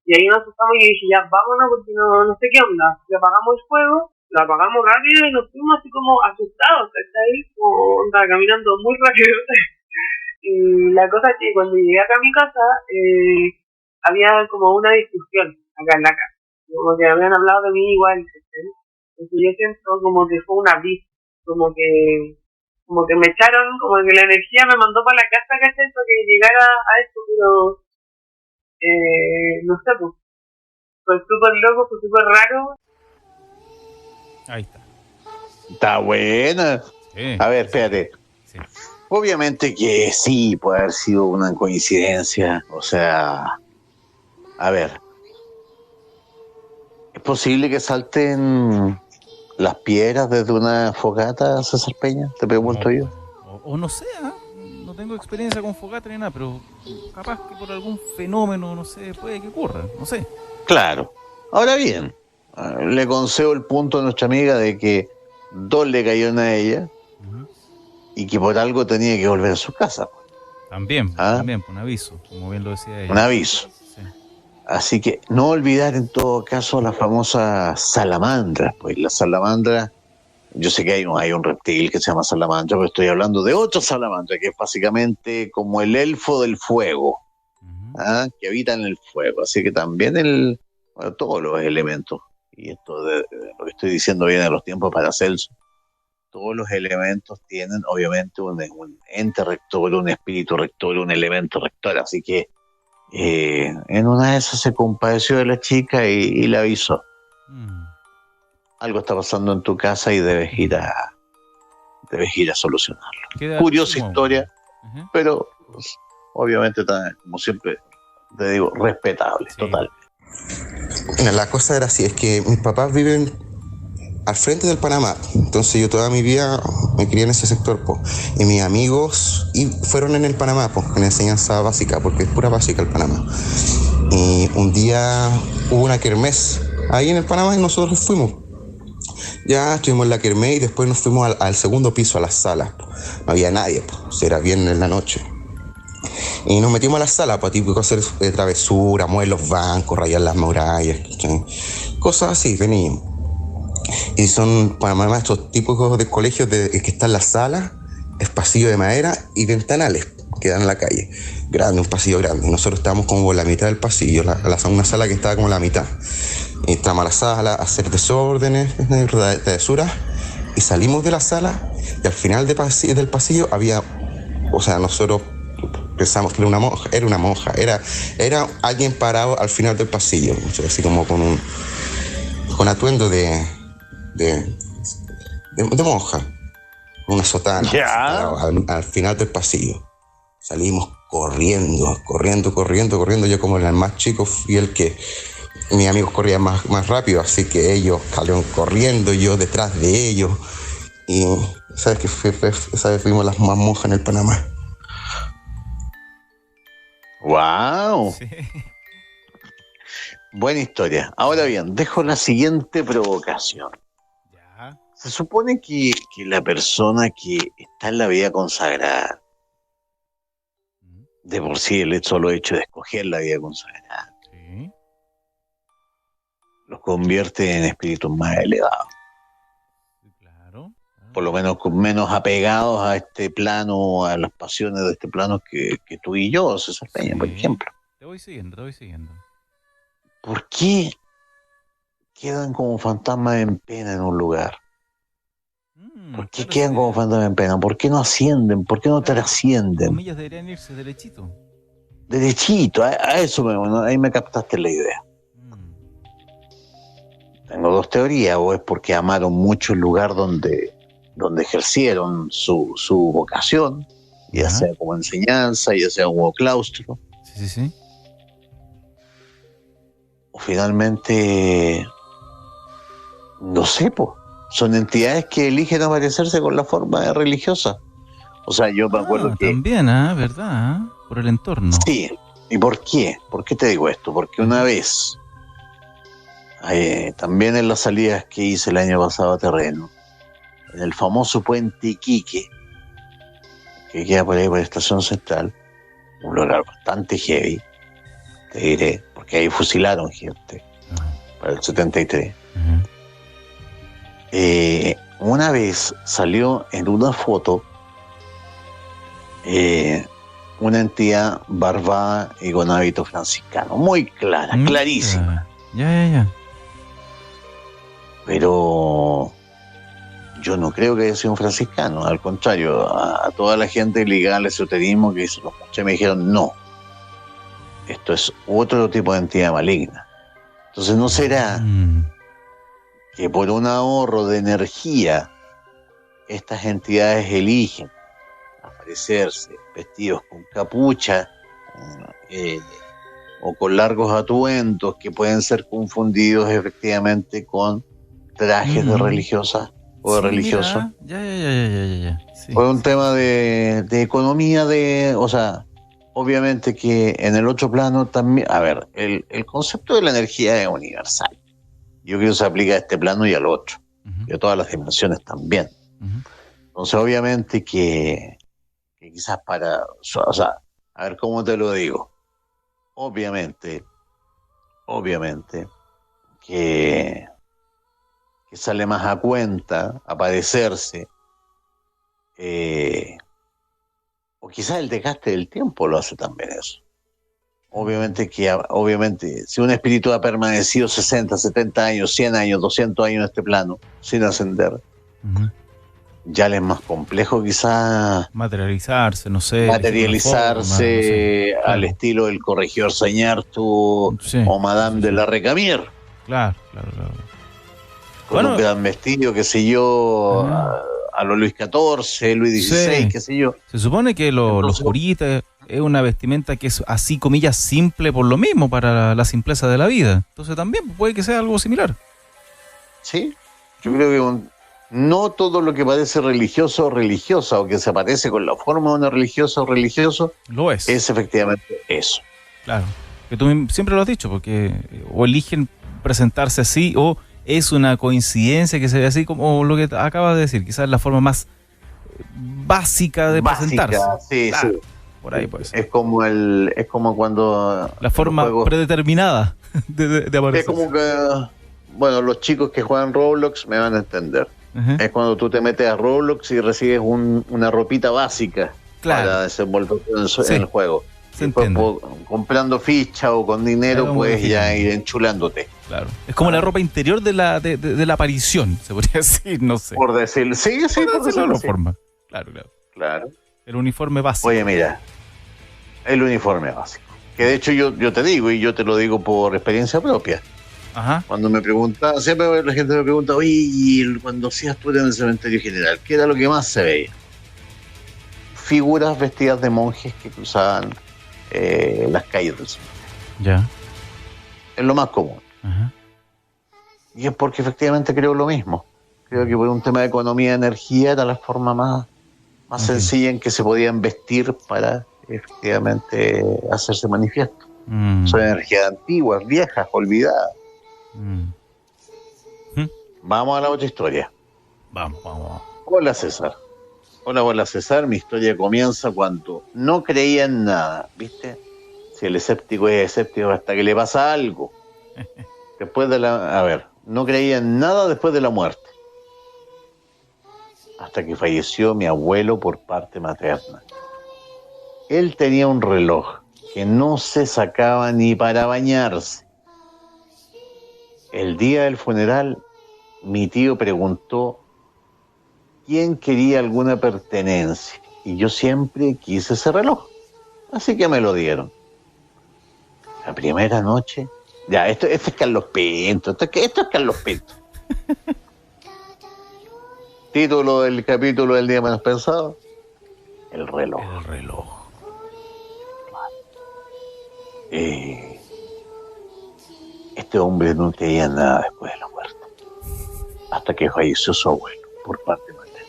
Y ahí nos asustamos y yo dije, ya vámonos porque no sé qué onda. Le apagamos el fuego, lo apagamos rápido y nos fuimos así como asustados, ¿cachai? Como onda, caminando muy rápido. Y la cosa es que cuando llegué acá a mi casa, había como una discusión acá en la casa. Como que habían hablado de mí igual, ¿cachai? Entonces yo siento como que fue un aviso, como que me echaron, como que la energía me mandó para la casa, ¿cachai? Para que llegara a esto, pero no sé, pues fue súper loco, fue súper raro. Ahí está. Está buena. Sí. A ver, espérate. Sí. Obviamente que sí, puede haber sido una coincidencia. O sea, a ver, ¿es posible que salten las piedras desde una fogata, César Peña? Te pregunto yo. O no sé, no tengo experiencia con fogata ni nada, pero capaz que por algún fenómeno, no sé, puede que ocurra, no sé. Claro. Ahora bien, le concedo el punto a nuestra amiga de que 2 le cayeron a ella y que por algo tenía que volver a su casa. También, también, un aviso, como bien lo decía ella. Un aviso. Sí. Así que no olvidar en todo caso la famosa salamandra. Pues la salamandra, yo sé que hay un reptil que se llama salamandra, pero estoy hablando de otra salamandra, que es básicamente como el elfo del fuego, que habita en el fuego. Así que también todos los elementos, y esto de lo que estoy diciendo viene de los tiempos para Celso, todos los elementos tienen obviamente un ente rector, un espíritu rector, un elemento rector. Así que en una de esas se compadeció de la chica y le avisó. Algo está pasando en tu casa y debes ir a solucionarlo. Curiosa historia, pero pues, obviamente como siempre te digo, respetable, sí. Total. La cosa era así, es que mis papás viven al frente del Panamá, entonces yo toda mi vida me crié en ese sector, y mis amigos fueron en el Panamá, en enseñanza básica, porque es pura básica el Panamá. Y un día hubo una kermés ahí en el Panamá y nosotros fuimos. Ya estuvimos en la kermés y después nos fuimos al segundo piso, a la sala. No había nadie, era viernes en la noche. Y nos metimos a la sala, típico hacer travesura, mover los bancos, rayar las murallas, cosas así, veníamos. Y son para estos típicos de colegios que están en la sala, es pasillo de madera y ventanales que dan a la calle. Grande, un pasillo grande. Nosotros estábamos como en la mitad del pasillo, una sala que estaba como en la mitad. Y entramos a la sala a hacer desórdenes, travesuras, y salimos de la sala y al final del pasillo había, o sea, nosotros pensamos que era una monja, era alguien parado al final del pasillo, así como con atuendo de monja, una sotana, al final del pasillo. Salimos corriendo. Yo como el más chico fui el que mis amigos corrían más rápido, así que ellos salieron corriendo, yo detrás de ellos. Y sabes que fuimos las más monjas en el Panamá. ¡Wow! Sí. Buena historia. Ahora bien, dejo la siguiente provocación. Ya. Se supone que la persona que está en la vida consagrada, de por sí el solo hecho de escoger la vida consagrada, Sí. los convierte en espíritus más elevados. Claro. Por lo menos menos apegados a este plano, a las pasiones de este plano que tú y yo, César Peña, por ejemplo. Te voy siguiendo. ¿Por qué quedan como fantasmas en pena en un lugar? ¿Por qué quedan como fantasmas en pena? ¿Por qué no ascienden? ¿Por qué no trascienden? Las comillas deberían irse derechito. Derechito, a eso ahí me captaste la idea. Tengo dos teorías: o es porque amaron mucho el lugar donde ejercieron su vocación, ya sea como enseñanza, ya sea como claustro. Sí. O finalmente, no sé, son entidades que eligen aparecerse con la forma religiosa. O sea, yo me acuerdo que... También, ¿verdad? Por el entorno. Sí. ¿Y por qué? ¿Por qué te digo esto? Porque una vez, también en las salidas que hice el año pasado a terreno, en el famoso puente Iquique, que queda por ahí por la Estación Central, un lugar bastante heavy, te diré, porque ahí fusilaron gente para el 73. Una vez salió en una foto una entidad barbada y con hábito franciscano, muy clara, clarísima. Ya. Pero yo no creo que haya sido un franciscano, al contrario, a toda la gente ligada al esoterismo que hizo los escuché me dijeron, no, esto es otro tipo de entidad maligna. Entonces no será que por un ahorro de energía estas entidades eligen aparecerse vestidos con capucha o con largos atuendos que pueden ser confundidos efectivamente con trajes de religiosas o de religiosos. Ya. Sí, por un tema de economía, o sea, obviamente que en el otro plano también, a ver, el concepto de la energía es universal. Yo creo que se aplica a este plano y al otro, y a todas las dimensiones también. Entonces, obviamente que quizás o sea, a ver cómo te lo digo. Obviamente que sale más a cuenta aparecerse, o quizás el desgaste del tiempo lo hace también eso. Obviamente, si un espíritu ha permanecido 60, 70 años, 100 años, 200 años en este plano, sin ascender, ya le es más complejo quizás materializarse, no sé. Al estilo del corregidor Sañartu o Madame de la Recamier. Claro. Con un gran vestido, qué sé yo, a los Luis XIV, Luis XVI, qué sé yo. Se supone que los juristas es una vestimenta que es así, comillas, simple por lo mismo, para la simpleza de la vida. Entonces también puede que sea algo similar. Sí, yo creo que no todo lo que parece religioso o religiosa, o que se aparece con la forma de una religiosa o religioso, lo es efectivamente eso. Claro, que tú siempre lo has dicho, porque o eligen presentarse así, o es una coincidencia que se ve así, como lo que acabas de decir, quizás la forma más básica de presentarse. Sí, claro, sí. Por ahí pues. Es como cuando la forma predeterminada de aparecer. Es como que, bueno, los chicos que juegan Roblox me van a entender. Es cuando tú te metes a Roblox y recibes una ropita básica para desenvolverte en el juego. Después, comprando ficha o con dinero, puedes ya ir enchulándote. Claro. Es como la ropa interior de la aparición, se podría decir, no sé. Por decir, sí, por decirlo de forma. Claro. El uniforme básico. Oye, mira, el uniforme básico. Que de hecho yo te digo, y yo te lo digo por experiencia propia. Cuando me preguntan, siempre la gente me pregunta, oye, cuando hacías tú en el cementerio general, ¿qué era lo que más se veía? Figuras vestidas de monjes que cruzaban las calles del cementerio. Ya. Es lo más común. Y es porque efectivamente creo lo mismo. Creo que por un tema de economía de energía era la forma más sencilla en que se podían vestir para efectivamente hacerse manifiesto. Son energías antiguas, viejas, olvidadas. Vamos a la otra historia. Vamos. Hola César, mi historia comienza cuando no creía en nada, ¿viste? Si el escéptico es escéptico hasta que le pasa algo. No creía en nada después de la muerte. Hasta que falleció mi abuelo por parte materna. Él tenía un reloj que no se sacaba ni para bañarse. El día del funeral, mi tío preguntó quién quería alguna pertenencia, y yo siempre quise ese reloj, así que me lo dieron. La primera noche Ya, esto es Carlos Pinto. Esto es Carlos Pinto. Título del capítulo del día menos pensado: el reloj. El reloj. Este hombre no creía nada después de la muerte, hasta que falleció su abuelo por parte materna.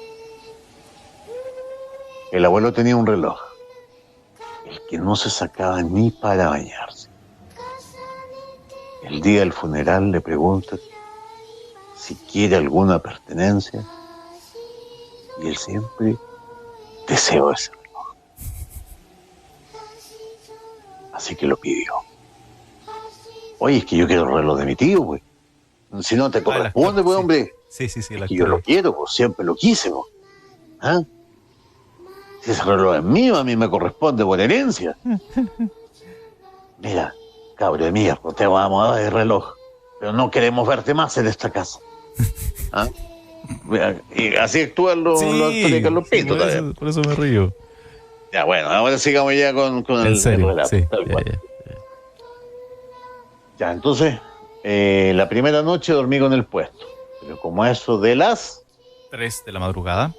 El abuelo tenía un reloj, el que no se sacaba ni para bañarse. El día del funeral le pregunta si quiere alguna pertenencia, y él siempre deseó ese reloj. Así que lo pidió. Oye, es que yo quiero el reloj de mi tío, güey. Si no te corresponde, pues, hombre. Sí, es que yo lo quiero, pues siempre lo quise, pues. ¿Ah? Si ese reloj es mío, a mí me corresponde por herencia. Mira, cabro de mierda, te vamos a dar el reloj, pero no queremos verte más en esta casa. ¿Ah? Y así actúan los actores de Carlos Pinto también. Por eso me río. Ya, bueno, ahora sigamos ya con el relato. Sí, Ya, entonces, la primera noche dormí con el puesto, pero como eso de las 3 de la madrugada,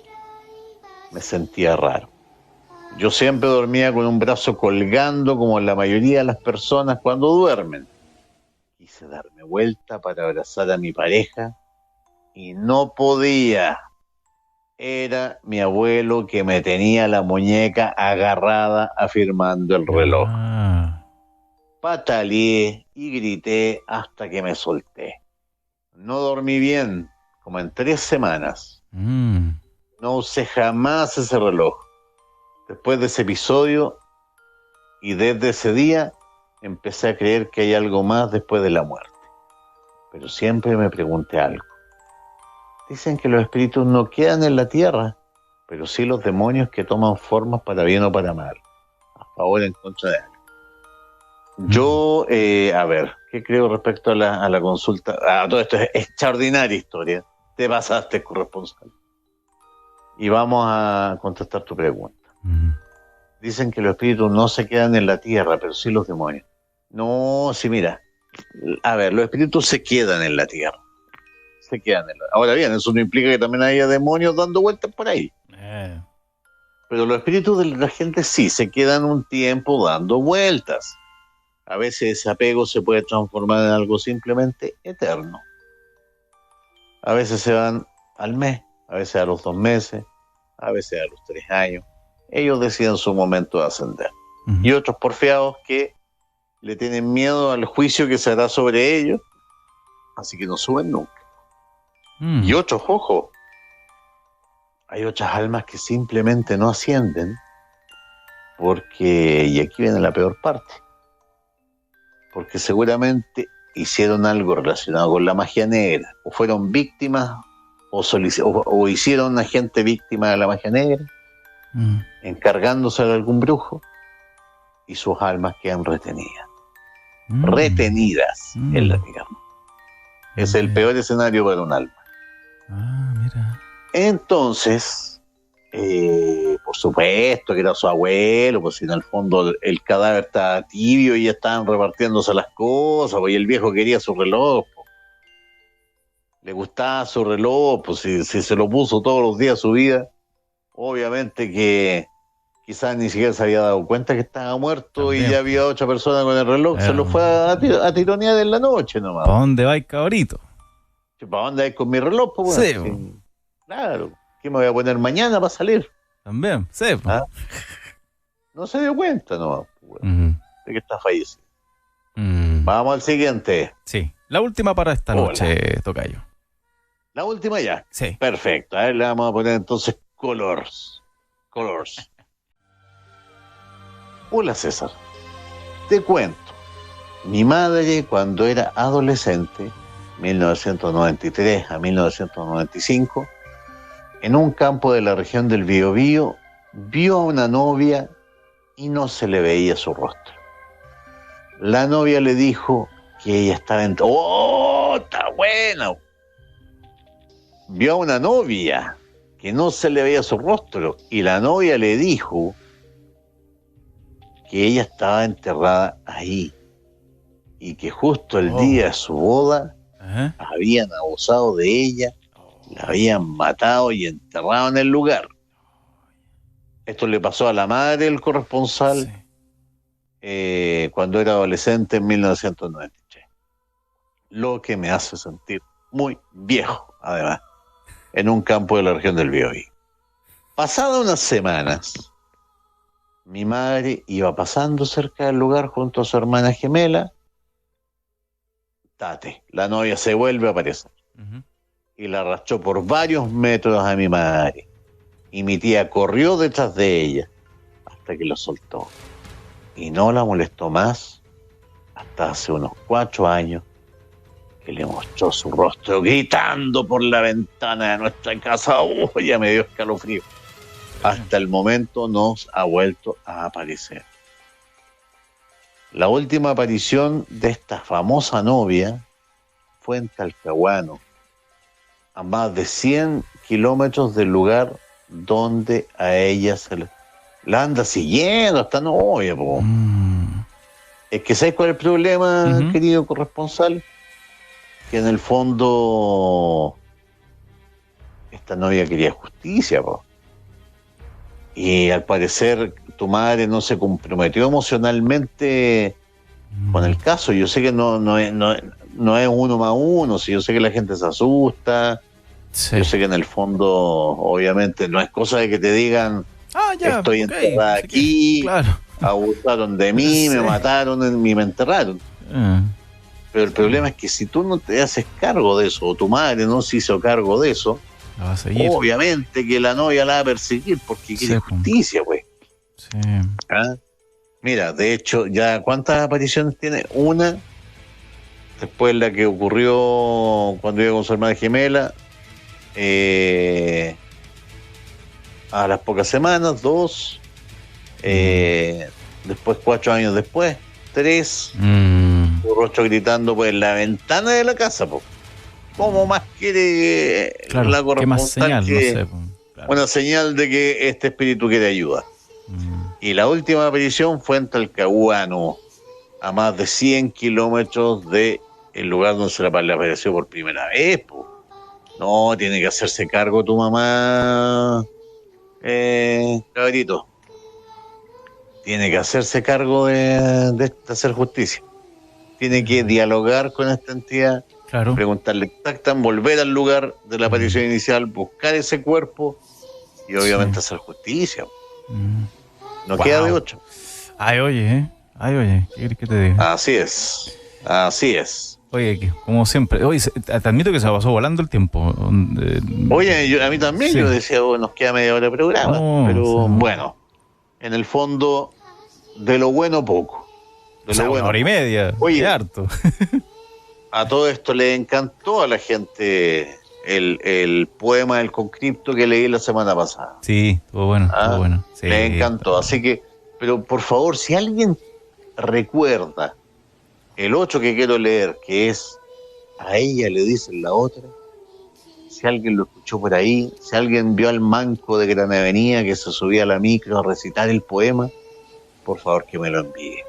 me sentía raro. Yo siempre dormía con un brazo colgando, como la mayoría de las personas cuando duermen. Quise darme vuelta para abrazar a mi pareja y no podía. Era mi abuelo que me tenía la muñeca agarrada afirmando el reloj. Pataleé y grité hasta que me solté. No dormí bien, como en 3 semanas. No usé jamás ese reloj. Después de ese episodio y desde ese día empecé a creer que hay algo más después de la muerte. Pero siempre me pregunté algo. Dicen que los espíritus no quedan en la tierra, pero sí los demonios que toman formas para bien o para mal, a favor o en contra de algo. Yo, a ver, ¿qué creo respecto a la consulta? Todo esto es extraordinaria historia. Te pasaste, corresponsal. Y vamos a contestar tu pregunta. Dicen que los espíritus no se quedan en la tierra, pero sí los demonios. No, sí, mira. A ver, los espíritus se quedan en la tierra. Se quedan en la... Ahora bien, eso no implica que también haya demonios dando vueltas por ahí. Pero los espíritus de la gente sí se quedan un tiempo dando vueltas. A veces ese apego se puede transformar en algo simplemente eterno. A veces se van al mes, a veces a los 2 meses, a veces a los 3 años. Ellos deciden su momento de ascender. Y otros porfiados que le tienen miedo al juicio que se hará sobre ellos, así que no suben nunca. Y otros, ojo, hay otras almas que simplemente no ascienden porque, y aquí viene la peor parte, porque seguramente hicieron algo relacionado con la magia negra, o fueron víctimas, o hicieron a gente víctima de la magia negra, encargándose de algún brujo, y sus almas quedan retenidas. Retenidas en la tierra. Es el peor escenario para un alma. Mira. Entonces, por supuesto que era su abuelo, pues en el fondo el cadáver estaba tibio y ya estaban repartiéndose las cosas, pues, y el viejo quería su reloj, pues. Le gustaba su reloj, pues si se lo puso todos los días de su vida, obviamente que quizás ni siquiera se había dado cuenta que estaba muerto. También. Y ya había otra persona con el reloj, se lo fue a tironear en la noche nomás. ¿Para dónde vais, cabrito? ¿Para dónde vais con mi reloj? Pues, bueno, sí. Claro, ¿qué me voy a poner mañana para salir? También, sí. ¿Ah? No se dio cuenta nomás, bueno, de que está fallecido. Vamos al siguiente. Sí, la última para esta noche, tocayo. La última ya. Sí. Perfecto, a ver, le vamos a poner entonces Colors. Hola César, te cuento. Mi madre, cuando era adolescente, 1993 a 1995, en un campo de la región del Biobío, vio a una novia y no se le veía su rostro. La novia le dijo que ella estaba en... ¡Oh, está buena! Vio a una novia que no se le veía su rostro y la novia le dijo que ella estaba enterrada ahí. y que justo el día de su boda Ajá. habían abusado de ella, la habían matado y enterrado en el lugar. Esto le pasó a la madre del corresponsal cuando era adolescente en 1993. Lo que me hace sentir muy viejo, además, en un campo de la región del Biobío. Pasadas unas semanas, mi madre iba pasando cerca del lugar junto a su hermana gemela. Tate, la novia se vuelve a aparecer. Uh-huh. Y la arrastró por varios metros a mi madre. Y mi tía corrió detrás de ella hasta que lo soltó. Y no la molestó más hasta hace unos 4 años que le mostró su rostro gritando por la ventana de nuestra casa. Ya me dio escalofrío. Hasta el momento no ha vuelto a aparecer. La última aparición de esta famosa novia fue en Talcahuano, a más de 100 kilómetros del lugar donde a ella la anda siguiendo esta novia. Es que ¿sabes cuál es el problema, querido corresponsal? Que en el fondo esta novia quería justicia, y al parecer tu madre no se comprometió emocionalmente con el caso. Yo sé que no es 1 más 1, si yo sé que la gente se asusta. Sí. Yo sé que en el fondo, obviamente, no es cosa de que te digan estoy enterrada aquí, claro, abusaron de mí, me mataron y me enterraron. Pero el problema es que si tú no te haces cargo de eso, o tu madre no se hizo cargo de eso, va a seguir. Obviamente que la novia la va a perseguir porque quiere justicia, güey. Sí. ¿Ah? Mira, de hecho, ya ¿cuántas apariciones tiene? Una, después la que ocurrió cuando iba con su hermana gemela, a las pocas semanas, 2, después 4 años después, 3, su rostro gritando pues en la ventana de la casa, pues. ¿Cómo más quiere la corresponsal que no sé, claro, una señal de que este espíritu quiere ayuda? Y la última aparición fue en Talcahuano, a más de 100 kilómetros del lugar donde se le apareció por primera vez. No, tiene que hacerse cargo tu mamá, cabrito. Tiene que hacerse cargo de hacer justicia. Tiene que dialogar con esta entidad. Claro. Preguntarle exactamente, volver al lugar de la aparición inicial, buscar ese cuerpo y obviamente hacer justicia. No queda de 8. Ay, oye, ¿qué quieres que te diga? Así es. Oye, que, como siempre, te admito que se pasó volando el tiempo. Oye, a mí también, yo decía, nos queda media hora de programa, pero bueno, en el fondo, de lo bueno poco. Una hora y media, oye, harto. A todo esto le encantó a la gente el poema del conscripto que leí la semana pasada. Sí, estuvo bueno. Sí, le encantó, así que, pero por favor, si alguien recuerda el 8 que quiero leer, que es a ella le dicen la otra, si alguien lo escuchó por ahí, si alguien vio al manco de Gran Avenida que se subía a la micro a recitar el poema, por favor que me lo envíe.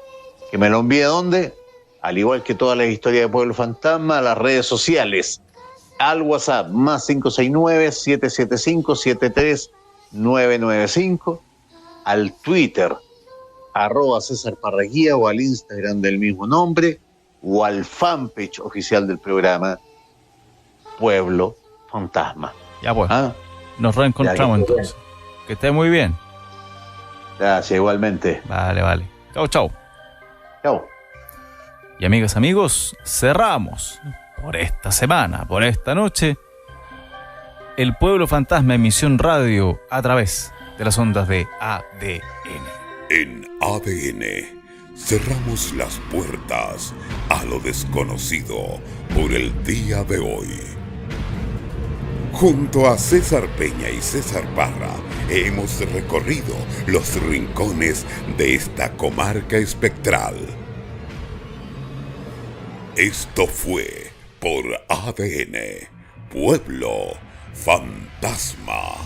¿Que me lo envíe a dónde? Al igual que todas las historias de Pueblo Fantasma, a las redes sociales, al WhatsApp, más 569-775-73995, al Twitter, @César Parraguía, o al Instagram del mismo nombre, o al fanpage oficial del programa, Pueblo Fantasma. Ya pues, nos reencontramos entonces. Que esté muy bien. Gracias, igualmente. Vale. Chau. Y amigas, amigos, cerramos por esta semana, por esta noche, el Pueblo Fantasma Emisión Radio a través de las ondas de ADN. En ADN cerramos las puertas a lo desconocido por el día de hoy. Junto a César Peña y César Parra hemos recorrido los rincones de esta comarca espectral. Esto fue por ADN, Pueblo Fantasma.